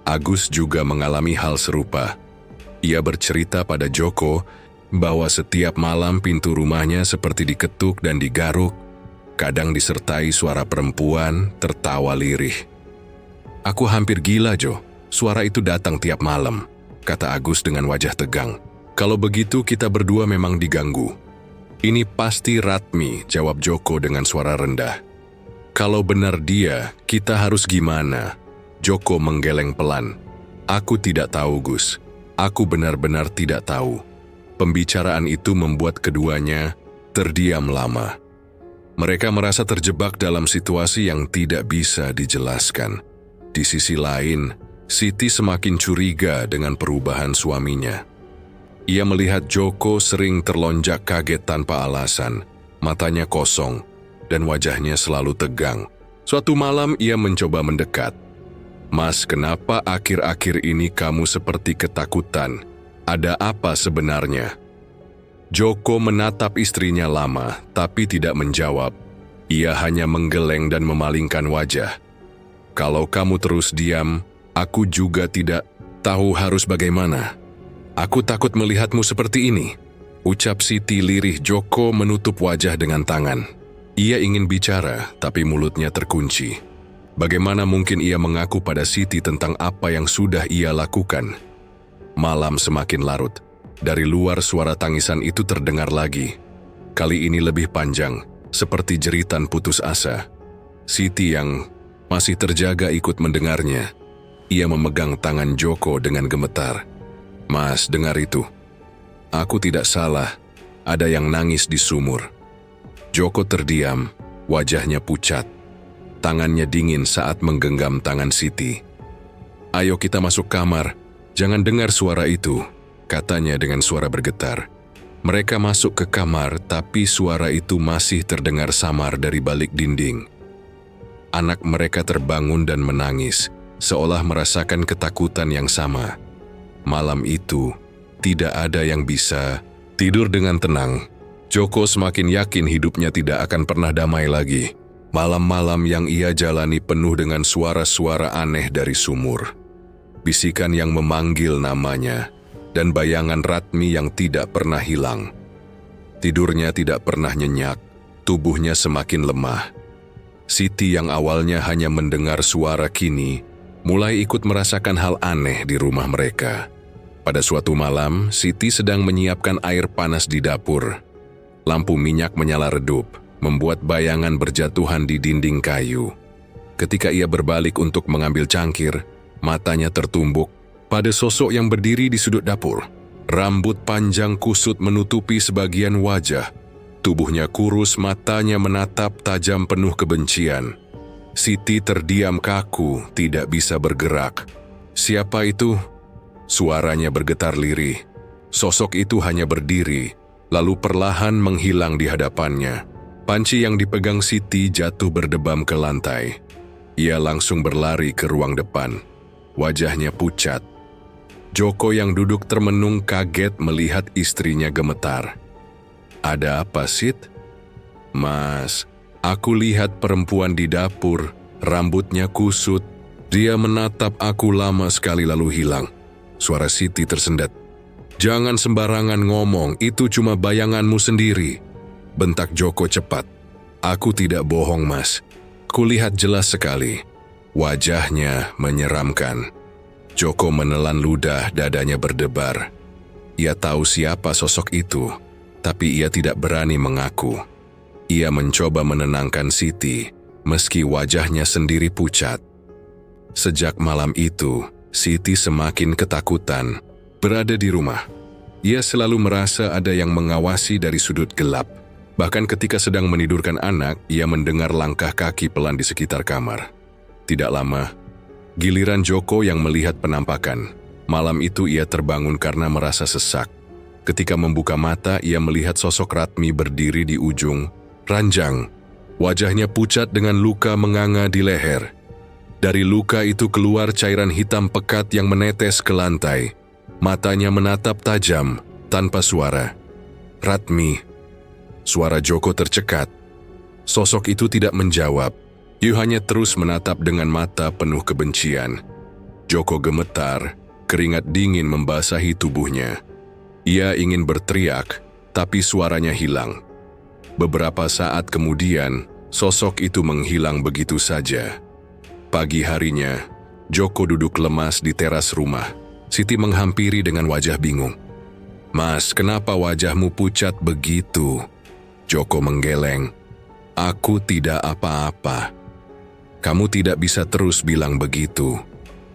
Agus juga mengalami hal serupa. Ia bercerita pada Joko bahwa setiap malam pintu rumahnya seperti diketuk dan digaruk, kadang disertai suara perempuan tertawa lirih. "Aku hampir gila, Jo. Suara itu datang tiap malam," kata Agus dengan wajah tegang. "Kalau begitu kita berdua memang diganggu." "Ini pasti Ratmi," jawab Joko dengan suara rendah. "Kalau benar dia, kita harus gimana?" Joko menggeleng pelan. "Aku tidak tahu, Gus. Aku benar-benar tidak tahu." Pembicaraan itu membuat keduanya terdiam lama. Mereka merasa terjebak dalam situasi yang tidak bisa dijelaskan. Di sisi lain, Siti semakin curiga dengan perubahan suaminya. Ia melihat Joko sering terlonjak kaget tanpa alasan, matanya kosong, dan wajahnya selalu tegang. Suatu malam ia mencoba mendekat. "Mas, kenapa akhir-akhir ini kamu seperti ketakutan? Ada apa sebenarnya?" Joko menatap istrinya lama, tapi tidak menjawab. Ia hanya menggeleng dan memalingkan wajah. "Kalau kamu terus diam, aku juga tidak tahu harus bagaimana. Aku takut melihatmu seperti ini," ucap Siti lirih. Joko menutup wajah dengan tangan. Ia ingin bicara, tapi mulutnya terkunci. Bagaimana mungkin ia mengaku pada Siti tentang apa yang sudah ia lakukan? Malam semakin larut. Dari luar suara tangisan itu terdengar lagi. Kali ini lebih panjang, seperti jeritan putus asa. Siti yang masih terjaga ikut mendengarnya. Ia memegang tangan Joko dengan gemetar. "Mas, dengar itu. Aku tidak salah. Ada yang nangis di sumur." Joko terdiam, wajahnya pucat. Tangannya dingin saat menggenggam tangan Siti. "Ayo kita masuk kamar. Jangan dengar suara itu," katanya dengan suara bergetar. Mereka masuk ke kamar, tapi suara itu masih terdengar samar dari balik dinding. Anak mereka terbangun dan menangis, seolah merasakan ketakutan yang sama. Malam itu, tidak ada yang bisa tidur dengan tenang. Joko semakin yakin hidupnya tidak akan pernah damai lagi. Malam-malam yang ia jalani penuh dengan suara-suara aneh dari sumur. Bisikan yang memanggil namanya, dan bayangan Ratmi yang tidak pernah hilang. Tidurnya tidak pernah nyenyak, tubuhnya semakin lemah. Siti yang awalnya hanya mendengar suara kini, mulai ikut merasakan hal aneh di rumah mereka. Pada suatu malam, Siti sedang menyiapkan air panas di dapur. Lampu minyak menyala redup, membuat bayangan berjatuhan di dinding kayu. Ketika ia berbalik untuk mengambil cangkir, matanya tertumbuk pada sosok yang berdiri di sudut dapur. Rambut panjang kusut menutupi sebagian wajah. Tubuhnya kurus, matanya menatap tajam penuh kebencian. Siti terdiam kaku, tidak bisa bergerak. "Siapa itu?" Suaranya bergetar lirih. Sosok itu hanya berdiri, lalu perlahan menghilang di hadapannya. Panci yang dipegang Siti jatuh berdebam ke lantai. Ia langsung berlari ke ruang depan. Wajahnya pucat. Joko yang duduk termenung kaget melihat istrinya gemetar. "Ada apa, Sit?" "Mas, aku lihat perempuan di dapur, rambutnya kusut. Dia menatap aku lama sekali lalu hilang." Suara Siti tersendat. "Jangan sembarangan ngomong, itu cuma bayanganmu sendiri," bentak Joko cepat. "Aku tidak bohong, Mas. Kulihat jelas sekali." Wajahnya menyeramkan. Joko menelan ludah, dadanya berdebar. Ia tahu siapa sosok itu, tapi ia tidak berani mengaku. Ia mencoba menenangkan Siti, meski wajahnya sendiri pucat. Sejak malam itu, Siti semakin ketakutan berada di rumah. Ia selalu merasa ada yang mengawasi dari sudut gelap. Bahkan ketika sedang menidurkan anak, ia mendengar langkah kaki pelan di sekitar kamar. Tidak lama, giliran Joko yang melihat penampakan. Malam itu ia terbangun karena merasa sesak. Ketika membuka mata, ia melihat sosok Ratmi berdiri di ujung ranjang. Wajahnya pucat dengan luka menganga di leher. Dari luka itu keluar cairan hitam pekat yang menetes ke lantai. Matanya menatap tajam, tanpa suara. "Ratmi." Suara Joko tercekat. Sosok itu tidak menjawab. Ia hanya terus menatap dengan mata penuh kebencian. Joko gemetar, keringat dingin membasahi tubuhnya. Ia ingin berteriak, tapi suaranya hilang. Beberapa saat kemudian, sosok itu menghilang begitu saja. Pagi harinya, Joko duduk lemas di teras rumah. Siti menghampiri dengan wajah bingung. "Mas, kenapa wajahmu pucat begitu?" Joko menggeleng. "Aku tidak apa-apa." "Kamu tidak bisa terus bilang begitu.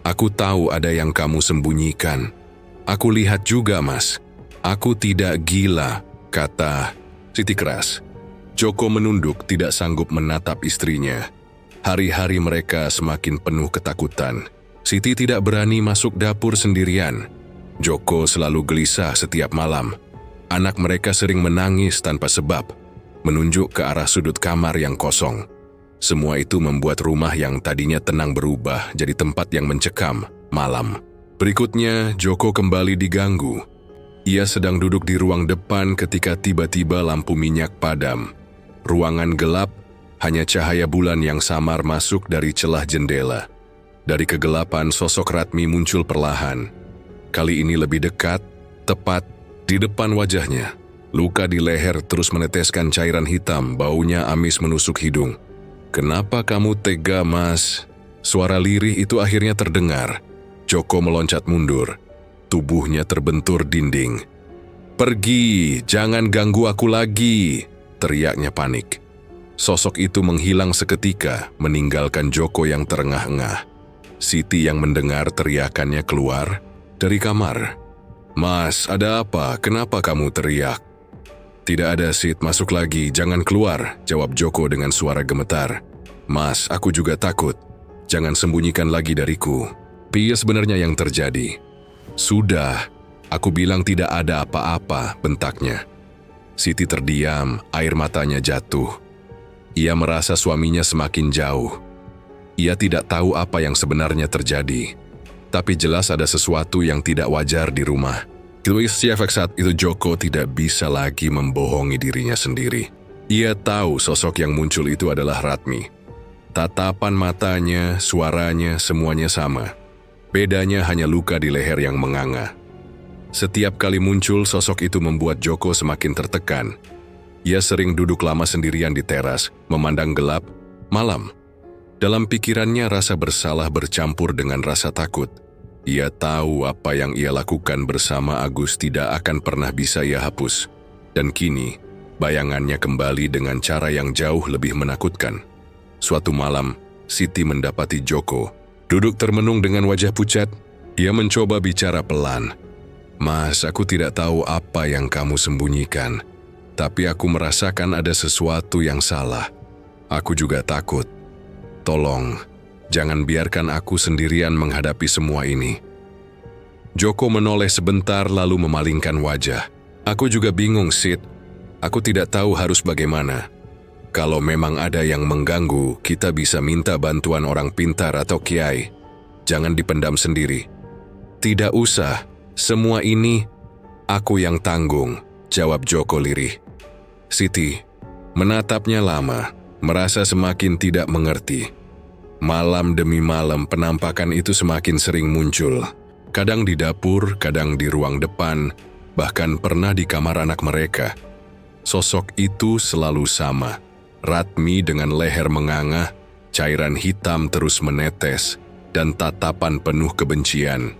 Aku tahu ada yang kamu sembunyikan." "Aku lihat juga, Mas. Aku tidak gila," kata Siti keras. Joko menunduk, tidak sanggup menatap istrinya. Hari-hari mereka semakin penuh ketakutan. Siti tidak berani masuk dapur sendirian. Joko selalu gelisah setiap malam. Anak mereka sering menangis tanpa sebab, menunjuk ke arah sudut kamar yang kosong. Semua itu membuat rumah yang tadinya tenang berubah jadi tempat yang mencekam malam. Berikutnya, Joko kembali diganggu. Ia sedang duduk di ruang depan ketika tiba-tiba lampu minyak padam. Ruangan gelap, hanya cahaya bulan yang samar masuk dari celah jendela. Dari kegelapan, sosok Ratmi muncul perlahan. Kali ini lebih dekat, tepat di depan wajahnya. Luka di leher terus meneteskan cairan hitam, baunya amis menusuk hidung. "Kenapa kamu tega, Mas?" Suara lirih itu akhirnya terdengar. Joko meloncat mundur. Tubuhnya terbentur dinding. "Pergi, jangan ganggu aku lagi!" teriaknya panik. Sosok itu menghilang seketika, meninggalkan Joko yang terengah-engah. Siti yang mendengar teriakannya keluar dari kamar. "Mas, ada apa? Kenapa kamu teriak?" "Tidak ada, Sit, masuk lagi, jangan keluar," jawab Joko dengan suara gemetar. "Mas, aku juga takut. Jangan sembunyikan lagi dariku." "Apa sebenarnya yang terjadi?" "Sudah, aku bilang tidak ada apa-apa," bentaknya. Siti terdiam, air matanya jatuh. Ia merasa suaminya semakin jauh. Ia tidak tahu apa yang sebenarnya terjadi. Tapi jelas ada sesuatu yang tidak wajar di rumah. Efek saat itu Joko tidak bisa lagi membohongi dirinya sendiri. Ia tahu sosok yang muncul itu adalah Ratmi. Tatapan matanya, suaranya, semuanya sama. Bedanya hanya luka di leher yang menganga. Setiap kali muncul, sosok itu membuat Joko semakin tertekan. Ia sering duduk lama sendirian di teras, memandang gelap, malam. Dalam pikirannya rasa bersalah bercampur dengan rasa takut. Ia tahu apa yang ia lakukan bersama Agus tidak akan pernah bisa ia hapus. Dan kini, bayangannya kembali dengan cara yang jauh lebih menakutkan. Suatu malam, Siti mendapati Joko duduk termenung dengan wajah pucat. Ia mencoba bicara pelan. "Mas, aku tidak tahu apa yang kamu sembunyikan. Tapi aku merasakan ada sesuatu yang salah. Aku juga takut. Tolong, jangan biarkan aku sendirian menghadapi semua ini." Joko menoleh sebentar lalu memalingkan wajah. "Aku juga bingung, Sid. Aku tidak tahu harus bagaimana." Kalau memang ada yang mengganggu, kita bisa minta bantuan orang pintar atau kiai. Jangan dipendam sendiri. Tidak usah, semua ini aku yang tanggung, jawab Joko lirih. Siti menatapnya lama, merasa semakin tidak mengerti. Malam demi malam penampakan itu semakin sering muncul. Kadang di dapur, kadang di ruang depan, bahkan pernah di kamar anak mereka. Sosok itu selalu sama. Ratmi dengan leher menganga, cairan hitam terus menetes, dan tatapan penuh kebencian.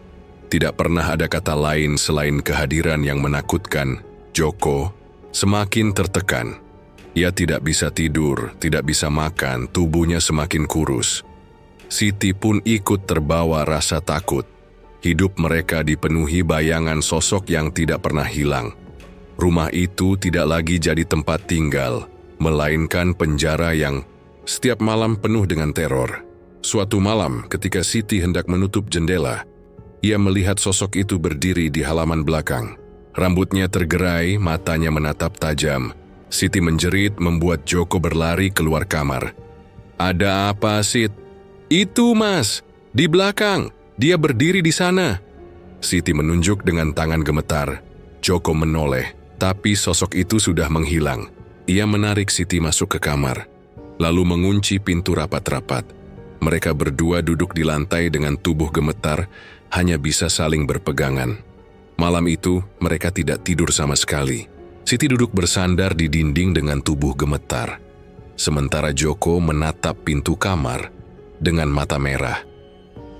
Tidak pernah ada kata lain selain kehadiran yang menakutkan. Joko semakin tertekan. Ia tidak bisa tidur, tidak bisa makan, tubuhnya semakin kurus. Siti pun ikut terbawa rasa takut. Hidup mereka dipenuhi bayangan sosok yang tidak pernah hilang. Rumah itu tidak lagi jadi tempat tinggal, melainkan penjara yang setiap malam penuh dengan teror. Suatu malam ketika Siti hendak menutup jendela, ia melihat sosok itu berdiri di halaman belakang. Rambutnya tergerai, matanya menatap tajam. Siti menjerit membuat Joko berlari keluar kamar. Ada apa, Sit? Itu, Mas, di belakang. Dia berdiri di sana. Siti menunjuk dengan tangan gemetar. Joko menoleh, tapi sosok itu sudah menghilang. Ia menarik Siti masuk ke kamar, lalu mengunci pintu rapat-rapat. Mereka berdua duduk di lantai dengan tubuh gemetar, hanya bisa saling berpegangan. Malam itu, mereka tidak tidur sama sekali. Siti duduk bersandar di dinding dengan tubuh gemetar. Sementara Joko menatap pintu kamar dengan mata merah.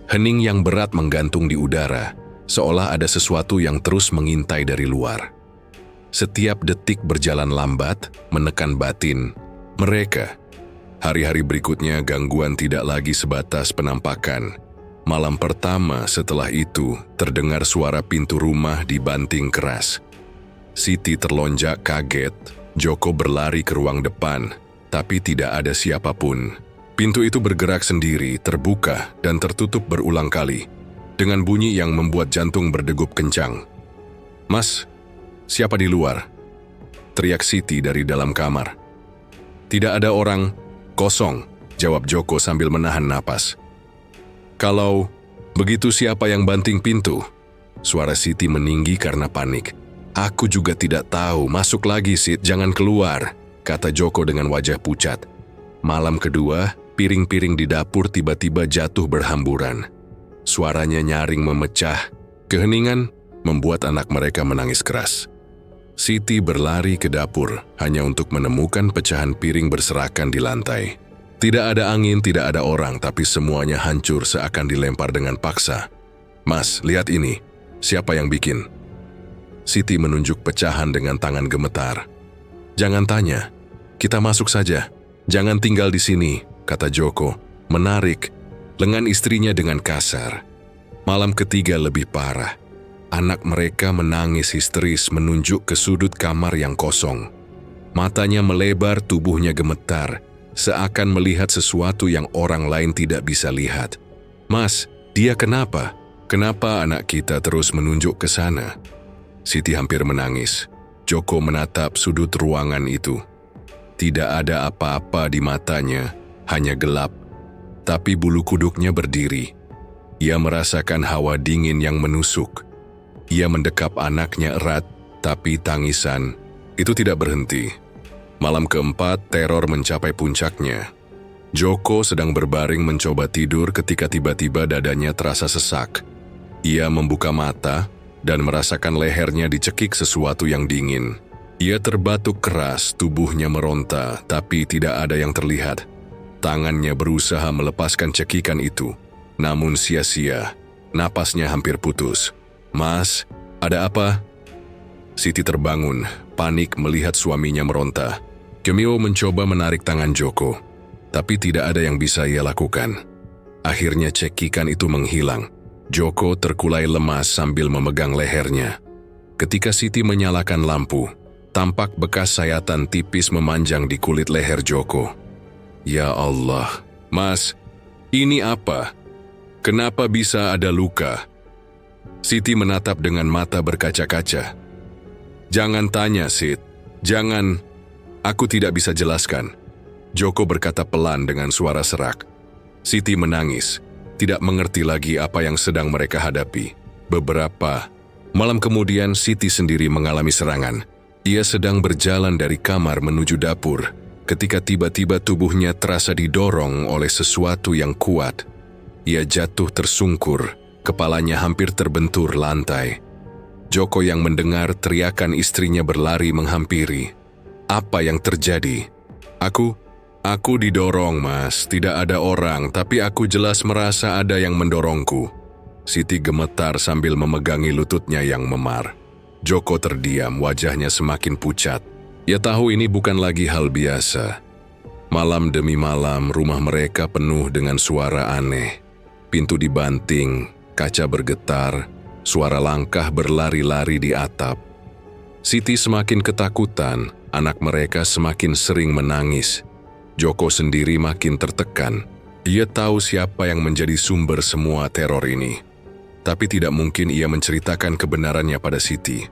Hening yang berat menggantung di udara, seolah ada sesuatu yang terus mengintai dari luar. Setiap detik berjalan lambat, menekan batin mereka. Hari-hari berikutnya gangguan tidak lagi sebatas penampakan. Malam pertama setelah itu, terdengar suara pintu rumah dibanting keras. Siti terlonjak kaget. Joko berlari ke ruang depan, tapi tidak ada siapapun. Pintu itu bergerak sendiri, terbuka dan tertutup berulang kali, dengan bunyi yang membuat jantung berdegup kencang. Mas, siapa di luar? Teriak Siti dari dalam kamar. Tidak ada orang, kosong, jawab Joko sambil menahan napas. Kalau begitu siapa yang banting pintu? Suara Siti meninggi karena panik. Aku juga tidak tahu, masuk lagi Sit, jangan keluar, kata Joko dengan wajah pucat. Malam kedua, piring-piring di dapur tiba-tiba jatuh berhamburan. Suaranya nyaring memecah. Keheningan membuat anak mereka menangis keras. Siti berlari ke dapur hanya untuk menemukan pecahan piring berserakan di lantai. Tidak ada angin, tidak ada orang, tapi semuanya hancur seakan dilempar dengan paksa. Mas, lihat ini. Siapa yang bikin? Siti menunjuk pecahan dengan tangan gemetar. Jangan tanya, kita masuk saja. Jangan tinggal di sini, kata Joko, menarik lengan istrinya dengan kasar. Malam ketiga lebih parah. Anak mereka menangis histeris menunjuk ke sudut kamar yang kosong. Matanya melebar, tubuhnya gemetar, seakan melihat sesuatu yang orang lain tidak bisa lihat. Mas, dia kenapa? Kenapa anak kita terus menunjuk ke sana? Siti hampir menangis. Joko menatap sudut ruangan itu. Tidak ada apa-apa di matanya, hanya gelap. Tapi bulu kuduknya berdiri. Ia merasakan hawa dingin yang menusuk. Ia mendekap anaknya erat, tapi tangisan itu tidak berhenti. Malam keempat, teror mencapai puncaknya. Joko sedang berbaring mencoba tidur ketika tiba-tiba dadanya terasa sesak. Ia membuka mata dan merasakan lehernya dicekik sesuatu yang dingin. Ia terbatuk keras, tubuhnya meronta, tapi tidak ada yang terlihat. Tangannya berusaha melepaskan cekikan itu, namun sia-sia. Napasnya hampir putus. Mas, ada apa? Siti terbangun, panik melihat suaminya meronta. Kemio mencoba menarik tangan Joko, tapi tidak ada yang bisa ia lakukan. Akhirnya cekikan itu menghilang. Joko terkulai lemas sambil memegang lehernya. Ketika Siti menyalakan lampu, tampak bekas sayatan tipis memanjang di kulit leher Joko. Ya Allah, Mas, ini apa? Kenapa bisa ada luka? Siti menatap dengan mata berkaca-kaca. Jangan tanya, Sit. Jangan. Aku tidak bisa jelaskan. Joko berkata pelan dengan suara serak. Siti menangis, tidak mengerti lagi apa yang sedang mereka hadapi. Beberapa malam kemudian Siti sendiri mengalami serangan. Ia sedang berjalan dari kamar menuju dapur, ketika tiba-tiba tubuhnya terasa didorong oleh sesuatu yang kuat. Ia jatuh tersungkur, kepalanya hampir terbentur lantai. Joko yang mendengar teriakan istrinya berlari menghampiri. Apa yang terjadi? Aku didorong, Mas. Tidak ada orang, tapi aku jelas merasa ada yang mendorongku. Siti gemetar sambil memegangi lututnya yang memar. Joko terdiam, wajahnya semakin pucat. Ia tahu ini bukan lagi hal biasa. Malam demi malam, rumah mereka penuh dengan suara aneh. Pintu dibanting, kaca bergetar, suara langkah berlari-lari di atap. Siti semakin ketakutan, anak mereka semakin sering menangis. Joko sendiri makin tertekan. Ia tahu siapa yang menjadi sumber semua teror ini. Tapi tidak mungkin ia menceritakan kebenarannya pada Siti.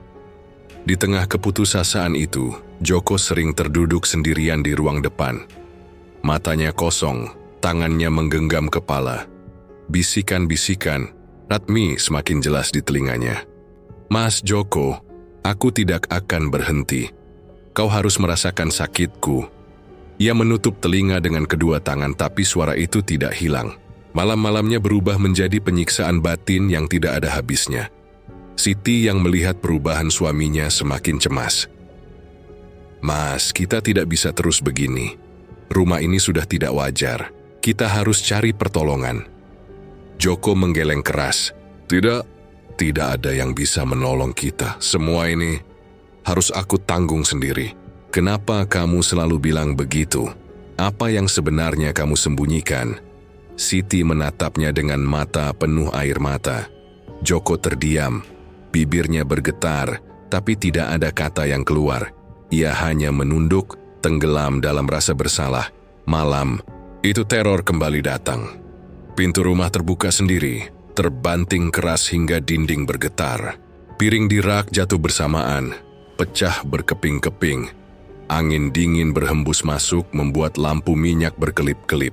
Di tengah keputusasaan itu, Joko sering terduduk sendirian di ruang depan. Matanya kosong, tangannya menggenggam kepala. Bisikan-bisikan Ratmi semakin jelas di telinganya. Mas Joko, aku tidak akan berhenti. Kau harus merasakan sakitku. Ia menutup telinga dengan kedua tangan tapi suara itu tidak hilang. Malam-malamnya berubah menjadi penyiksaan batin yang tidak ada habisnya. Siti yang melihat perubahan suaminya semakin cemas. Mas, kita tidak bisa terus begini. Rumah ini sudah tidak wajar. Kita harus cari pertolongan. Joko menggeleng keras. Tidak ada yang bisa menolong kita. Semua ini harus aku tanggung sendiri. Kenapa kamu selalu bilang begitu? Apa yang sebenarnya kamu sembunyikan? Siti menatapnya dengan mata penuh air mata. Joko terdiam, bibirnya bergetar, tapi tidak ada kata yang keluar. Ia hanya menunduk, tenggelam dalam rasa bersalah. Malam itu teror kembali datang. Pintu rumah terbuka sendiri, terbanting keras hingga dinding bergetar. Piring di rak jatuh bersamaan, pecah berkeping-keping. Angin dingin berhembus masuk membuat lampu minyak berkelip-kelip.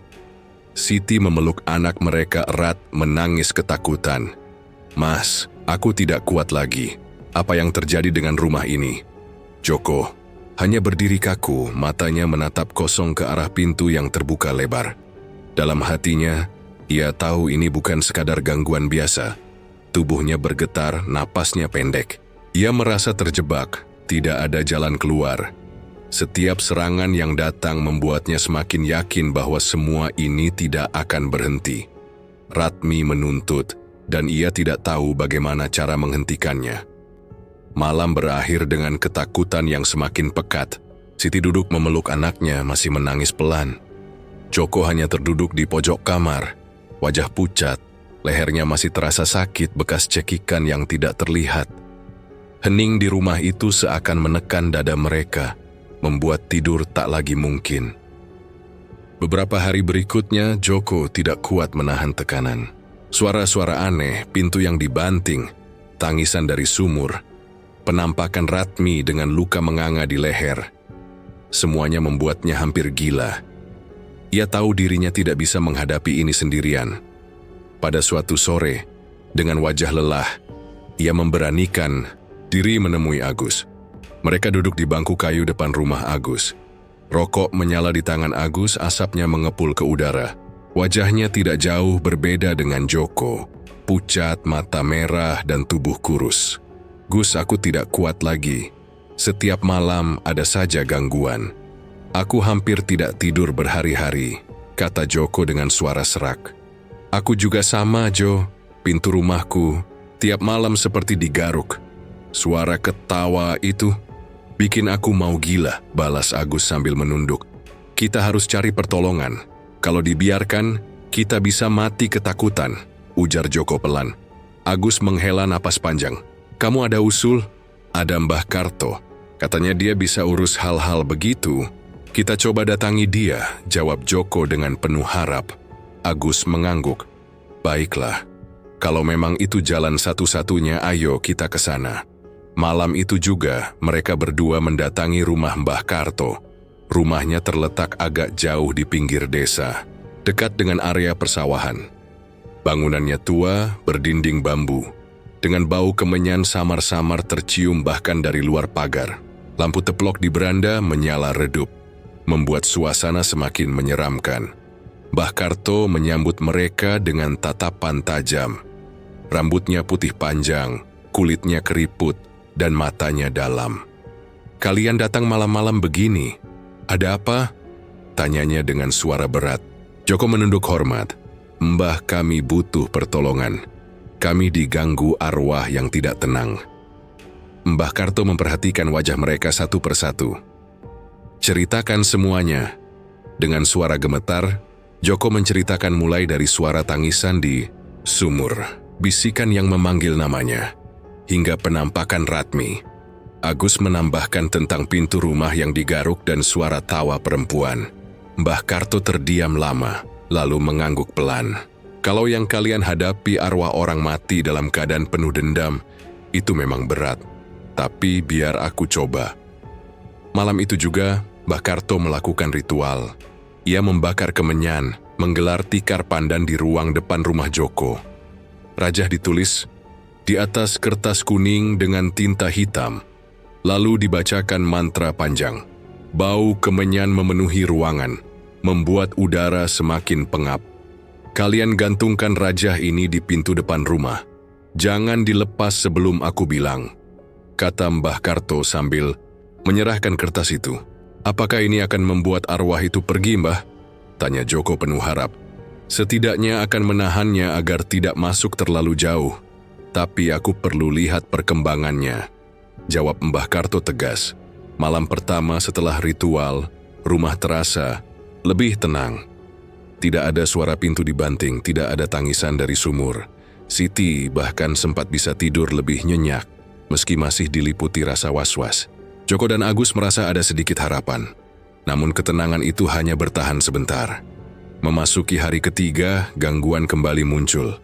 Siti memeluk anak mereka erat menangis ketakutan. Mas, aku tidak kuat lagi. Apa yang terjadi dengan rumah ini? Joko hanya berdiri kaku, matanya menatap kosong ke arah pintu yang terbuka lebar. Dalam hatinya, ia tahu ini bukan sekadar gangguan biasa. Tubuhnya bergetar, napasnya pendek. Ia merasa terjebak, tidak ada jalan keluar. Setiap serangan yang datang membuatnya semakin yakin bahwa semua ini tidak akan berhenti. Ratmi menuntut, dan ia tidak tahu bagaimana cara menghentikannya. Malam berakhir dengan ketakutan yang semakin pekat. Siti duduk memeluk anaknya, masih menangis pelan. Joko hanya terduduk di pojok kamar. Wajah pucat, lehernya masih terasa sakit bekas cekikan yang tidak terlihat. Hening di rumah itu seakan menekan dada mereka, membuat tidur tak lagi mungkin. Beberapa hari berikutnya, Joko tidak kuat menahan tekanan. Suara-suara aneh, pintu yang dibanting, tangisan dari sumur, penampakan Ratmi dengan luka menganga di leher. Semuanya membuatnya hampir gila. Ia tahu dirinya tidak bisa menghadapi ini sendirian. Pada suatu sore, dengan wajah lelah, ia memberanikan diri menemui Agus. Mereka duduk di bangku kayu depan rumah Agus. Rokok menyala di tangan Agus, asapnya mengepul ke udara. Wajahnya tidak jauh berbeda dengan Joko. Pucat, mata merah, dan tubuh kurus. Gus, aku tidak kuat lagi. Setiap malam ada saja gangguan. Aku hampir tidak tidur berhari-hari, kata Joko dengan suara serak. Aku juga sama, Jo. Pintu rumahku tiap malam seperti digaruk. Suara ketawa itu bikin aku mau gila, balas Agus sambil menunduk. Kita harus cari pertolongan. Kalau dibiarkan, kita bisa mati ketakutan, ujar Joko pelan. Agus menghela napas panjang. Kamu ada usul? Ada Mbah Karto. Katanya dia bisa urus hal-hal begitu. Kita coba datangi dia, jawab Joko dengan penuh harap. Agus mengangguk. Baiklah, kalau memang itu jalan satu-satunya, ayo kita ke sana. Malam itu juga, mereka berdua mendatangi rumah Mbah Karto. Rumahnya terletak agak jauh di pinggir desa, dekat dengan area persawahan. Bangunannya tua, berdinding bambu, dengan bau kemenyan samar-samar tercium bahkan dari luar pagar. Lampu teplok di beranda menyala redup, membuat suasana semakin menyeramkan. Mbah Karto menyambut mereka dengan tatapan tajam. Rambutnya putih panjang, kulitnya keriput, dan matanya dalam. "Kalian datang malam-malam begini. Ada apa?" tanyanya dengan suara berat. Joko menunduk hormat. "Mbah, kami butuh pertolongan. Kami diganggu arwah yang tidak tenang." Mbah Karto memperhatikan wajah mereka satu persatu. "Ceritakan semuanya." Dengan suara gemetar, Joko menceritakan mulai dari suara tangisan di sumur, bisikan yang memanggil namanya, hingga penampakan Ratmi. Agus menambahkan tentang pintu rumah yang digaruk dan suara tawa perempuan. Mbah Karto terdiam lama, lalu mengangguk pelan. "Kalau yang kalian hadapi arwah orang mati dalam keadaan penuh dendam, itu memang berat. Tapi biar aku coba." Malam itu juga, Mbah Karto melakukan ritual. Ia membakar kemenyan, menggelar tikar pandan di ruang depan rumah Joko. Rajah ditulis di atas kertas kuning dengan tinta hitam, lalu dibacakan mantra panjang. Bau kemenyan memenuhi ruangan, membuat udara semakin pengap. "Kalian gantungkan rajah ini di pintu depan rumah. Jangan dilepas sebelum aku bilang," kata Mbah Karto sambil menyerahkan kertas itu. "Apakah ini akan membuat arwah itu pergi, Mbah?" tanya Joko penuh harap. "Setidaknya akan menahannya agar tidak masuk terlalu jauh. Tapi aku perlu lihat perkembangannya," jawab Mbah Karto tegas. Malam pertama setelah ritual, rumah terasa lebih tenang. Tidak ada suara pintu dibanting, tidak ada tangisan dari sumur. Siti bahkan sempat bisa tidur lebih nyenyak, meski masih diliputi rasa was-was. Joko dan Agus merasa ada sedikit harapan. Namun ketenangan itu hanya bertahan sebentar. Memasuki hari ketiga, gangguan kembali muncul.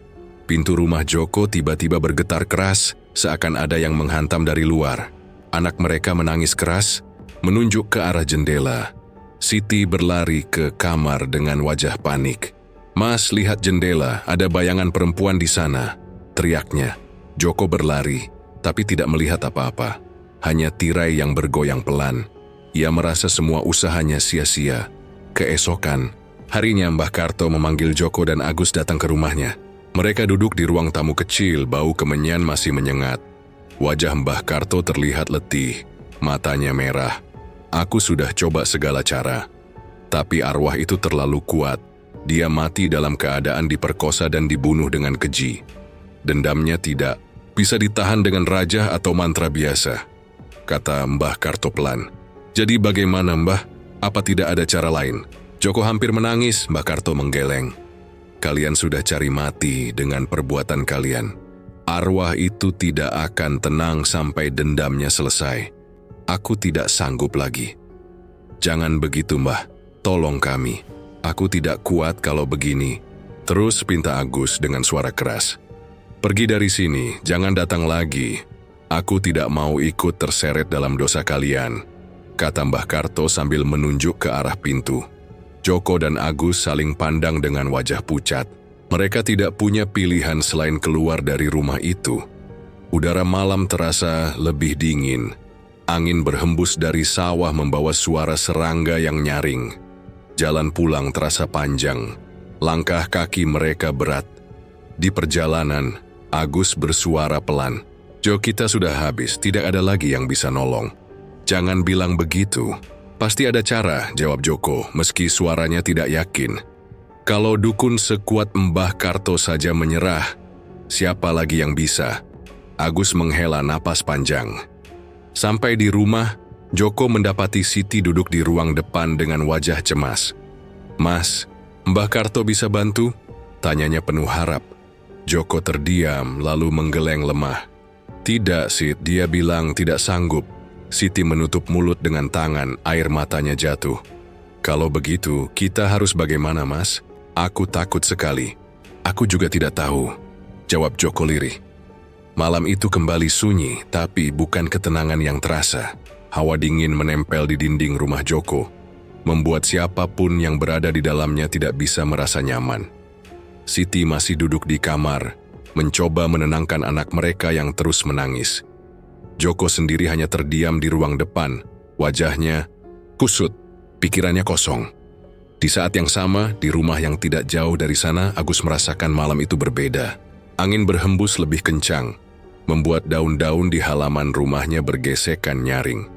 Pintu rumah Joko tiba-tiba bergetar keras, seakan ada yang menghantam dari luar. Anak mereka menangis keras, menunjuk ke arah jendela. Siti berlari ke kamar dengan wajah panik. "Mas, lihat jendela, ada bayangan perempuan di sana," teriaknya. Joko berlari, tapi tidak melihat apa-apa. Hanya tirai yang bergoyang pelan. Ia merasa semua usahanya sia-sia. Keesokan, harinya Mbah Karto memanggil Joko dan Agus datang ke rumahnya. Mereka duduk di ruang tamu kecil, bau kemenyan masih menyengat. Wajah Mbah Karto terlihat letih, matanya merah. "Aku sudah coba segala cara, tapi arwah itu terlalu kuat. Dia mati dalam keadaan diperkosa dan dibunuh dengan keji. Dendamnya tidak bisa ditahan dengan rajah atau mantra biasa," kata Mbah Karto pelan. "Jadi bagaimana, Mbah? Apa tidak ada cara lain?" Joko hampir menangis. Mbah Karto menggeleng. "Kalian sudah cari mati dengan perbuatan kalian. Arwah itu tidak akan tenang sampai dendamnya selesai. Aku tidak sanggup lagi. Jangan begitu, Mbah. Tolong kami. Aku tidak kuat kalau begini," terus pinta Agus dengan suara keras. "Pergi dari sini, jangan datang lagi. Aku tidak mau ikut terseret dalam dosa kalian," kata Mbah Karto sambil menunjuk ke arah pintu. Joko dan Agus saling pandang dengan wajah pucat. Mereka tidak punya pilihan selain keluar dari rumah itu. Udara malam terasa lebih dingin. Angin berhembus dari sawah membawa suara serangga yang nyaring. Jalan pulang terasa panjang. Langkah kaki mereka berat. Di perjalanan, Agus bersuara pelan. "Jo, kita sudah habis, tidak ada lagi yang bisa nolong." "Jangan bilang begitu. Pasti ada cara," jawab Joko, meski suaranya tidak yakin. "Kalau dukun sekuat Mbah Karto saja menyerah, siapa lagi yang bisa?" Agus menghela napas panjang. Sampai di rumah, Joko mendapati Siti duduk di ruang depan dengan wajah cemas. "Mas, Mbah Karto bisa bantu?" tanyanya penuh harap. Joko terdiam lalu menggeleng lemah. "Tidak, Sit, dia bilang tidak sanggup." Siti menutup mulut dengan tangan, air matanya jatuh. "Kalau begitu, kita harus bagaimana, Mas? Aku takut sekali." "Aku juga tidak tahu," jawab Joko lirih. Malam itu kembali sunyi, tapi bukan ketenangan yang terasa. Hawa dingin menempel di dinding rumah Joko. membuat siapapun yang berada di dalamnya tidak bisa merasa nyaman. Siti masih duduk di kamar, mencoba menenangkan anak mereka yang terus menangis. Joko sendiri hanya terdiam di ruang depan, wajahnya kusut, pikirannya kosong. Di saat yang sama, di rumah yang tidak jauh dari sana, Agus merasakan malam itu berbeda. Angin berhembus lebih kencang, membuat daun-daun di halaman rumahnya bergesekan nyaring.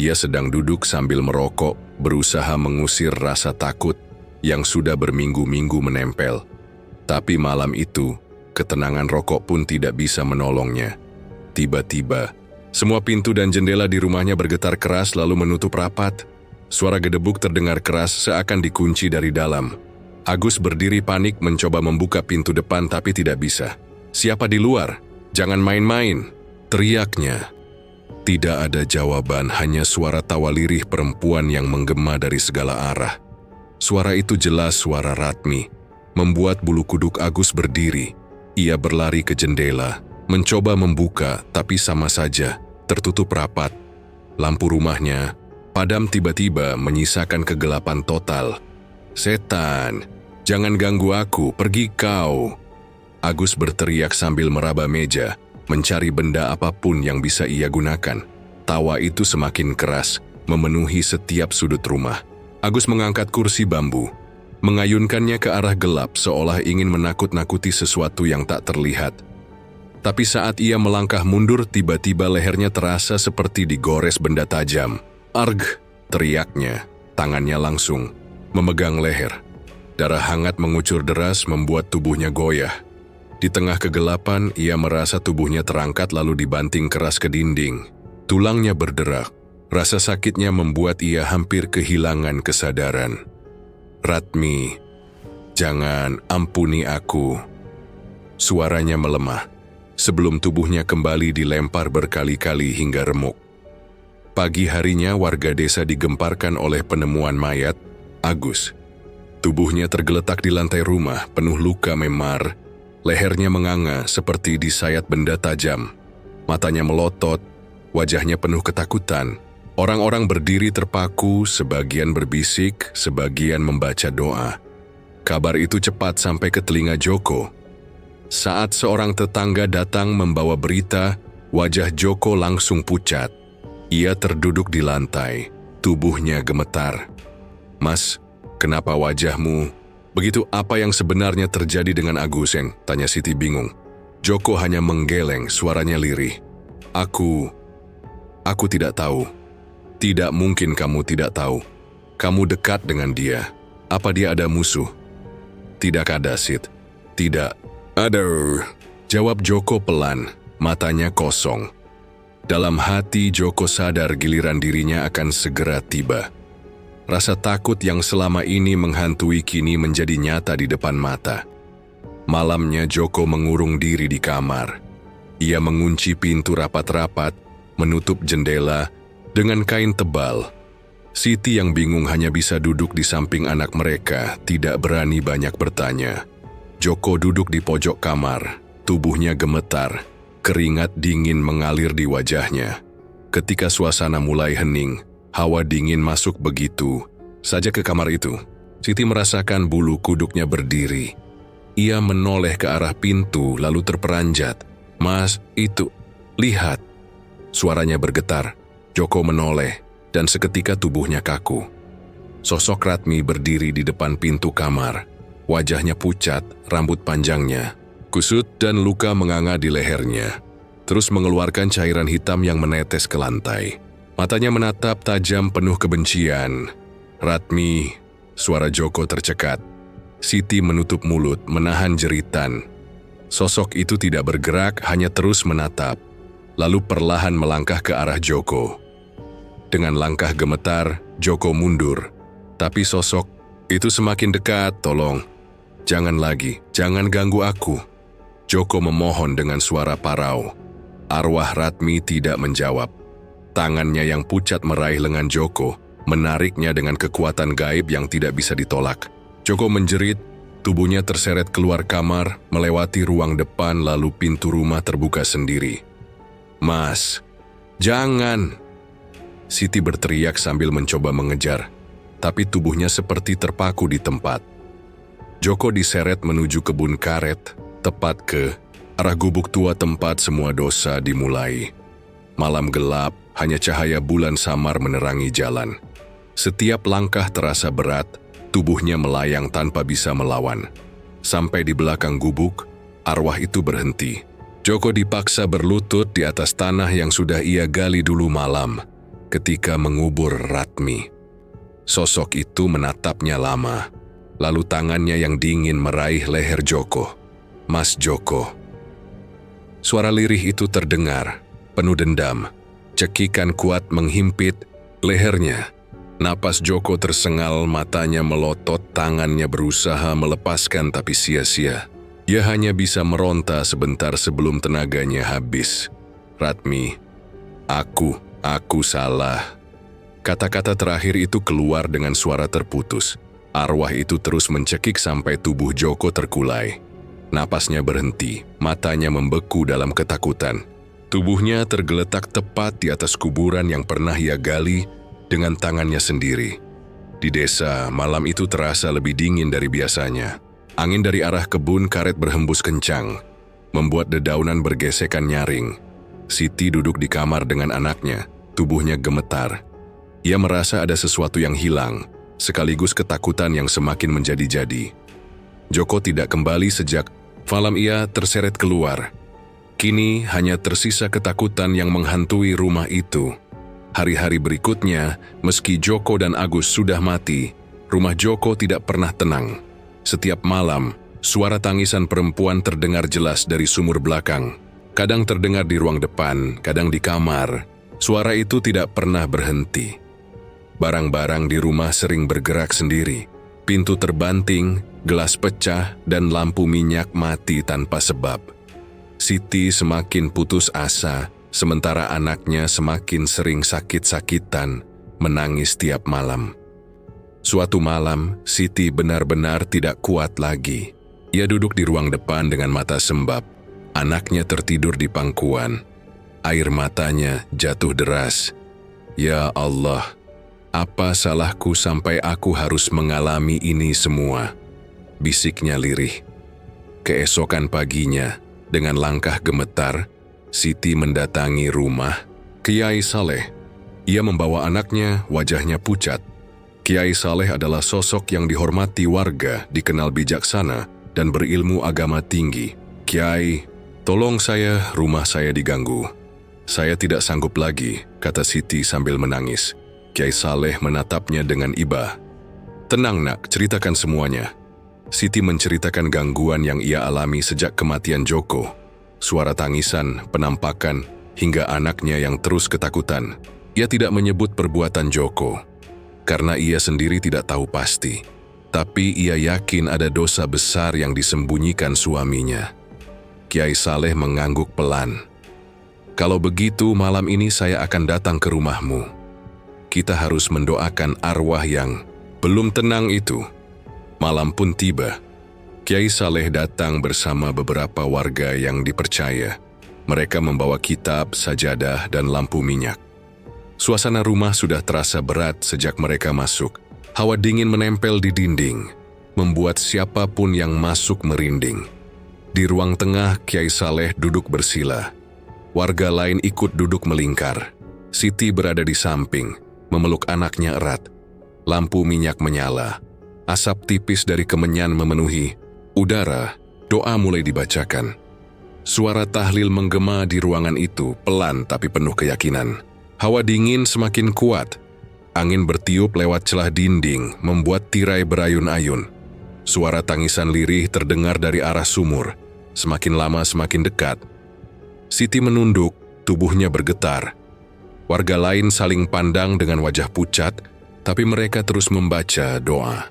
Ia sedang duduk sambil merokok, berusaha mengusir rasa takut yang sudah berminggu-minggu menempel. Tapi malam itu, ketenangan rokok pun tidak bisa menolongnya. Tiba-tiba, semua pintu dan jendela di rumahnya bergetar keras lalu menutup rapat. Suara gedebuk terdengar keras seakan dikunci dari dalam. Agus berdiri panik mencoba membuka pintu depan tapi tidak bisa. "Siapa di luar? Jangan main-main!" teriaknya. Tidak ada jawaban, hanya suara tawa lirih perempuan yang menggema dari segala arah. Suara itu jelas suara Ratmi, membuat bulu kuduk Agus berdiri. Ia berlari ke jendela, mencoba membuka tapi sama saja, tertutup rapat. Lampu rumahnya padam tiba-tiba menyisakan kegelapan total. "Setan, jangan ganggu aku, pergi kau!" Agus berteriak sambil meraba meja, mencari benda apapun yang bisa ia gunakan. Tawa itu semakin keras, memenuhi setiap sudut rumah. Agus mengangkat kursi bambu, mengayunkannya ke arah gelap seolah ingin menakut-nakuti sesuatu yang tak terlihat. Tapi saat ia melangkah mundur, tiba-tiba lehernya terasa seperti digores benda tajam. "Arg!" teriaknya, tangannya langsung memegang leher. Darah hangat mengucur deras membuat tubuhnya goyah. Di tengah kegelapan, ia merasa tubuhnya terangkat lalu dibanting keras ke dinding. Tulangnya berderak. Rasa sakitnya membuat ia hampir kehilangan kesadaran. "Ratmi, jangan, ampuni aku." Suaranya melemah, sebelum tubuhnya kembali dilempar berkali-kali hingga remuk. Pagi harinya warga desa digemparkan oleh penemuan mayat Agus. Tubuhnya tergeletak di lantai rumah, penuh luka memar. Lehernya menganga seperti disayat benda tajam. Matanya melotot, wajahnya penuh ketakutan. Orang-orang berdiri terpaku, sebagian berbisik, sebagian membaca doa. Kabar itu cepat sampai ke telinga Joko. Saat seorang tetangga datang membawa berita, wajah Joko langsung pucat. Ia terduduk di lantai, tubuhnya gemetar. "Mas, kenapa wajahmu begitu? Apa yang sebenarnya terjadi dengan Agusen?" tanya Siti bingung. Joko hanya menggeleng, suaranya lirih. Aku tidak tahu." "Tidak mungkin kamu tidak tahu. Kamu dekat dengan dia. Apa dia ada musuh?" "Tidak ada, Sid. Tidak ada," jawab Joko pelan, matanya kosong. Dalam hati Joko sadar giliran dirinya akan segera tiba. Rasa takut yang selama ini menghantui kini menjadi nyata di depan mata. Malamnya Joko mengurung diri di kamar. Ia mengunci pintu rapat-rapat, menutup jendela dengan kain tebal. Siti yang bingung hanya bisa duduk di samping anak mereka, tidak berani banyak bertanya. Joko duduk di pojok kamar, tubuhnya gemetar. Keringat dingin mengalir di wajahnya. Ketika suasana mulai hening, hawa dingin masuk begitu saja ke kamar itu. Siti merasakan bulu kuduknya berdiri. Ia menoleh ke arah pintu lalu terperanjat. "Mas, itu, lihat." Suaranya bergetar. Joko menoleh dan seketika tubuhnya kaku. Sosok Ratmi berdiri di depan pintu kamar. Wajahnya pucat, rambut panjangnya kusut dan luka menganga di lehernya. Terus mengeluarkan cairan hitam yang menetes ke lantai. Matanya menatap tajam penuh kebencian. "Ratmi," suara Joko tercekat. Siti menutup mulut, menahan jeritan. Sosok itu tidak bergerak, hanya terus menatap. Lalu perlahan melangkah ke arah Joko. Dengan langkah gemetar, Joko mundur. Tapi sosok itu semakin dekat. "Tolong, jangan lagi, jangan ganggu aku." Joko memohon dengan suara parau. Arwah Ratmi tidak menjawab. Tangannya yang pucat meraih lengan Joko, menariknya dengan kekuatan gaib yang tidak bisa ditolak. Joko menjerit, tubuhnya terseret keluar kamar, melewati ruang depan lalu pintu rumah terbuka sendiri. "Mas, jangan!" Siti berteriak sambil mencoba mengejar. tapi tubuhnya seperti terpaku di tempat. Joko diseret menuju kebun karet, tepat ke arah gubuk tua tempat semua dosa dimulai. Malam gelap, hanya cahaya bulan samar menerangi jalan. Setiap langkah terasa berat, tubuhnya melayang tanpa bisa melawan. Sampai di belakang gubuk, arwah itu berhenti. Joko dipaksa berlutut di atas tanah yang sudah ia gali dulu malam, ketika mengubur Ratmi. Sosok itu menatapnya lama, lalu tangannya yang dingin meraih leher Joko. "Mas Joko." Suara lirih itu terdengar, penuh dendam. Cekikan kuat menghimpit lehernya. Napas Joko tersengal, matanya melotot, tangannya berusaha melepaskan tapi sia-sia. Ia hanya bisa meronta sebentar sebelum tenaganya habis. "Ratmi, aku salah." Kata-kata terakhir itu keluar dengan suara terputus. Arwah itu terus mencekik sampai tubuh Joko terkulai. Napasnya berhenti, matanya membeku dalam ketakutan. Tubuhnya tergeletak tepat di atas kuburan yang pernah ia gali dengan tangannya sendiri. Di desa, malam itu terasa lebih dingin dari biasanya. Angin dari arah kebun karet berhembus kencang, membuat dedaunan bergesekan nyaring. Siti duduk di kamar dengan anaknya, tubuhnya gemetar. Ia merasa ada sesuatu yang hilang, sekaligus ketakutan yang semakin menjadi-jadi. Joko tidak kembali sejak malam ia terseret keluar. Kini hanya tersisa ketakutan yang menghantui rumah itu. Hari-hari berikutnya, meski Joko dan Agus sudah mati, rumah Joko tidak pernah tenang. Setiap malam, suara tangisan perempuan terdengar jelas dari sumur belakang. Kadang terdengar di ruang depan, kadang di kamar. Suara itu tidak pernah berhenti. Barang-barang di rumah sering bergerak sendiri. Pintu terbanting, gelas pecah, dan lampu minyak mati tanpa sebab. Siti semakin putus asa, sementara anaknya semakin sering sakit-sakitan, menangis tiap malam. Suatu malam, Siti benar-benar tidak kuat lagi. Ia duduk di ruang depan dengan mata sembab. Anaknya tertidur di pangkuan. Air matanya jatuh deras. "Ya Allah, apa salahku sampai aku harus mengalami ini semua?" bisiknya lirih. Keesokan paginya, dengan langkah gemetar, Siti mendatangi rumah Kiai Saleh. Ia membawa anaknya, wajahnya pucat. Kiai Saleh adalah sosok yang dihormati warga, dikenal bijaksana dan berilmu agama tinggi. "Kiai, tolong saya, rumah saya diganggu." "Saya tidak sanggup lagi," kata Siti sambil menangis. Kiai Saleh menatapnya dengan iba. "Tenang nak, ceritakan semuanya." Siti menceritakan gangguan yang ia alami sejak kematian Joko. Suara tangisan, penampakan, hingga anaknya yang terus ketakutan. Ia tidak menyebut perbuatan Joko, karena ia sendiri tidak tahu pasti. Tapi ia yakin ada dosa besar yang disembunyikan suaminya. Kiai Saleh mengangguk pelan. "Kalau begitu, malam ini saya akan datang ke rumahmu. Kita harus mendoakan arwah yang belum tenang itu." Malam pun tiba. Kiai Saleh datang bersama beberapa warga yang dipercaya. Mereka membawa kitab, sajadah, dan lampu minyak. Suasana rumah sudah terasa berat sejak mereka masuk. Hawa dingin menempel di dinding, membuat siapapun yang masuk merinding. Di ruang tengah, Kiai Saleh duduk bersila. Warga lain ikut duduk melingkar. Siti berada di samping, memeluk anaknya erat. Lampu minyak menyala. Asap tipis dari kemenyan memenuhi udara. Doa mulai dibacakan. Suara tahlil menggema di ruangan itu, pelan tapi penuh keyakinan. Hawa dingin semakin kuat. Angin bertiup lewat celah dinding, membuat tirai berayun-ayun. Suara tangisan lirih terdengar dari arah sumur. Semakin lama semakin dekat. Siti menunduk, tubuhnya bergetar. Warga lain saling pandang dengan wajah pucat, tapi mereka terus membaca doa.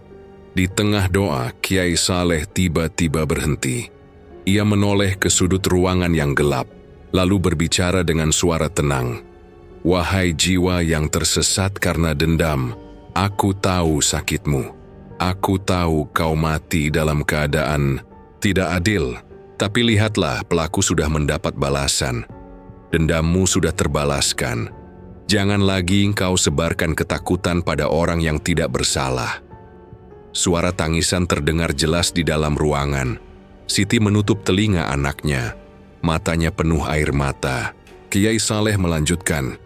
Di tengah doa, Kiai Saleh tiba-tiba berhenti. Ia menoleh ke sudut ruangan yang gelap, lalu berbicara dengan suara tenang. "Wahai jiwa yang tersesat karena dendam, aku tahu sakitmu. Aku tahu kau mati dalam keadaan tidak adil. Tapi lihatlah, pelaku sudah mendapat balasan. Dendammu sudah terbalaskan. Jangan lagi engkau sebarkan ketakutan pada orang yang tidak bersalah. Suara tangisan terdengar jelas di dalam ruangan. Siti menutup telinga anaknya. Matanya penuh air mata. Kiai Saleh melanjutkan,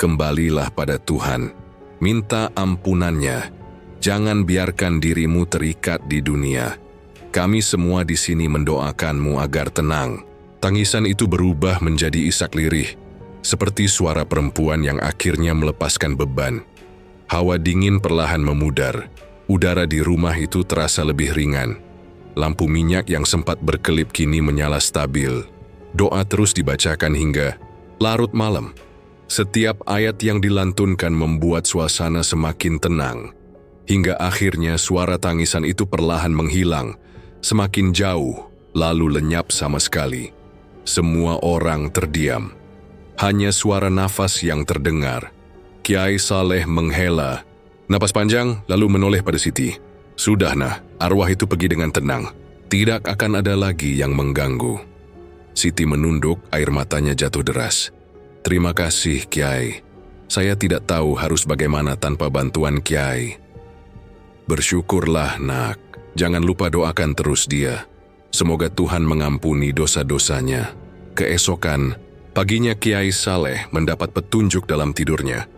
"Kembalilah pada Tuhan. Minta ampunannya. Jangan biarkan dirimu terikat di dunia. Kami semua di sini mendoakanmu agar tenang." Tangisan itu berubah menjadi isak lirih, seperti suara perempuan yang akhirnya melepaskan beban. Hawa dingin perlahan memudar. Udara di rumah itu terasa lebih ringan. Lampu minyak yang sempat berkelip kini menyala stabil. Doa terus dibacakan hingga larut malam. Setiap ayat yang dilantunkan membuat suasana semakin tenang. Hingga akhirnya suara tangisan itu perlahan menghilang, semakin jauh, lalu lenyap sama sekali. Semua orang terdiam. Hanya suara nafas yang terdengar. Kiai Saleh menghela napas panjang lalu menoleh pada Siti. "Sudah nah, arwah itu pergi dengan tenang. Tidak akan ada lagi yang mengganggu." Siti menunduk, air matanya jatuh deras. "Terima kasih, Kiai. Saya tidak tahu harus bagaimana tanpa bantuan Kiai." "Bersyukurlah, nak. Jangan lupa doakan terus dia. Semoga Tuhan mengampuni dosa-dosanya." Keesokan, paginya Kiai Saleh mendapat petunjuk dalam tidurnya.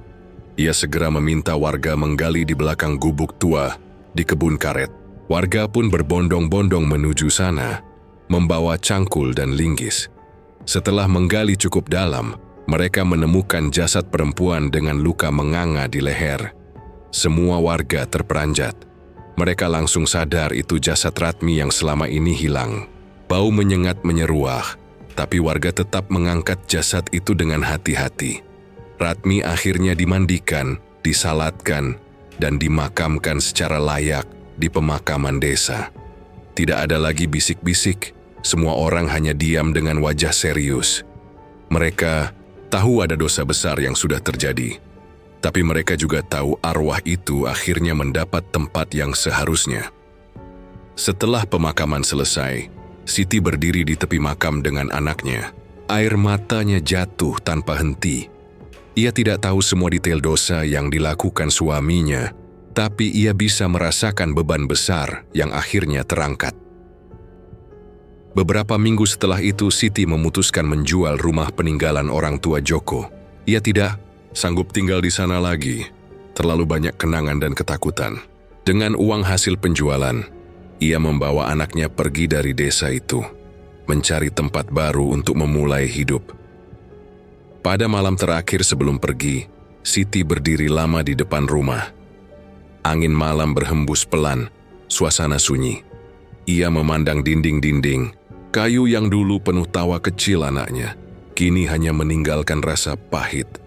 Ia segera meminta warga menggali di belakang gubuk tua di kebun karet. Warga pun berbondong-bondong menuju sana, membawa cangkul dan linggis. Setelah menggali cukup dalam, mereka menemukan jasad perempuan dengan luka menganga di leher. Semua warga terperanjat. Mereka langsung sadar itu jasad Ratmi yang selama ini hilang. Bau menyengat menyeruak, tapi warga tetap mengangkat jasad itu dengan hati-hati. Ratmi akhirnya dimandikan, disalatkan, dan dimakamkan secara layak di pemakaman desa. Tidak ada lagi bisik-bisik, semua orang hanya diam dengan wajah serius. Mereka tahu ada dosa besar yang sudah terjadi, tapi mereka juga tahu arwah itu akhirnya mendapat tempat yang seharusnya. Setelah pemakaman selesai, Siti berdiri di tepi makam dengan anaknya. Air matanya jatuh tanpa henti. Ia tidak tahu semua detail dosa yang dilakukan suaminya, tapi ia bisa merasakan beban besar yang akhirnya terangkat. Beberapa minggu setelah itu, Siti memutuskan menjual rumah peninggalan orang tua Joko. Ia tidak sanggup tinggal di sana lagi. Terlalu banyak kenangan dan ketakutan. Dengan uang hasil penjualan, ia membawa anaknya pergi dari desa itu, mencari tempat baru untuk memulai hidup. Pada malam terakhir sebelum pergi, Siti berdiri lama di depan rumah. Angin malam berhembus pelan, suasana sunyi. Ia memandang dinding-dinding, kayu yang dulu penuh tawa kecil anaknya, kini hanya meninggalkan rasa pahit.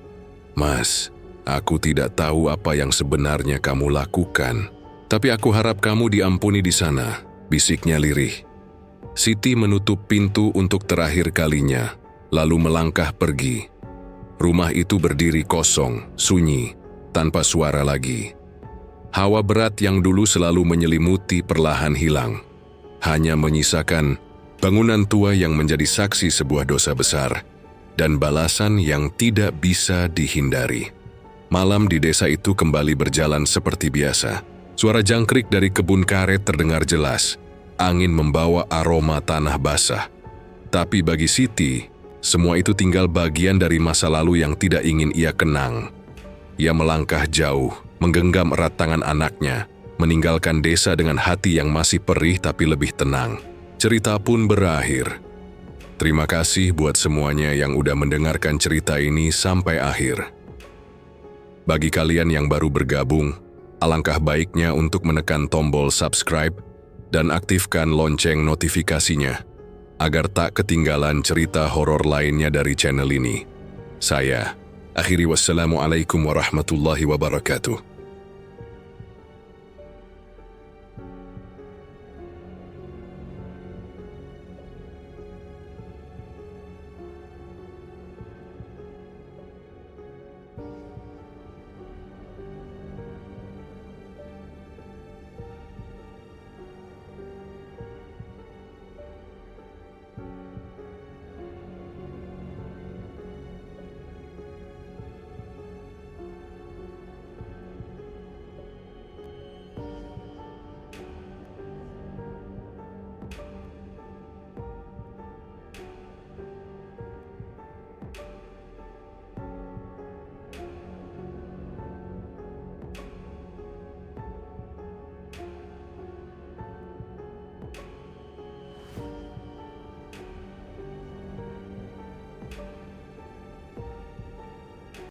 "Mas, aku tidak tahu apa yang sebenarnya kamu lakukan, tapi aku harap kamu diampuni di sana," bisiknya lirih. Siti menutup pintu untuk terakhir kalinya, lalu melangkah pergi. Rumah itu berdiri kosong, sunyi, tanpa suara lagi. Hawa berat yang dulu selalu menyelimuti perlahan hilang. Hanya menyisakan bangunan tua yang menjadi saksi sebuah dosa besar dan balasan yang tidak bisa dihindari. Malam di desa itu kembali berjalan seperti biasa. Suara jangkrik dari kebun karet terdengar jelas. Angin membawa aroma tanah basah. Tapi bagi Siti, semua itu tinggal bagian dari masa lalu yang tidak ingin ia kenang. Ia melangkah jauh, menggenggam erat tangan anaknya, meninggalkan desa dengan hati yang masih perih tapi lebih tenang. Cerita pun berakhir. Terima kasih buat semuanya yang udah mendengarkan cerita ini sampai akhir. Bagi kalian yang baru bergabung, alangkah baiknya untuk menekan tombol subscribe dan aktifkan lonceng notifikasinya, agar tak ketinggalan cerita horor lainnya dari channel ini. Saya akhiri, wassalamualaikum warahmatullahi wabarakatuh.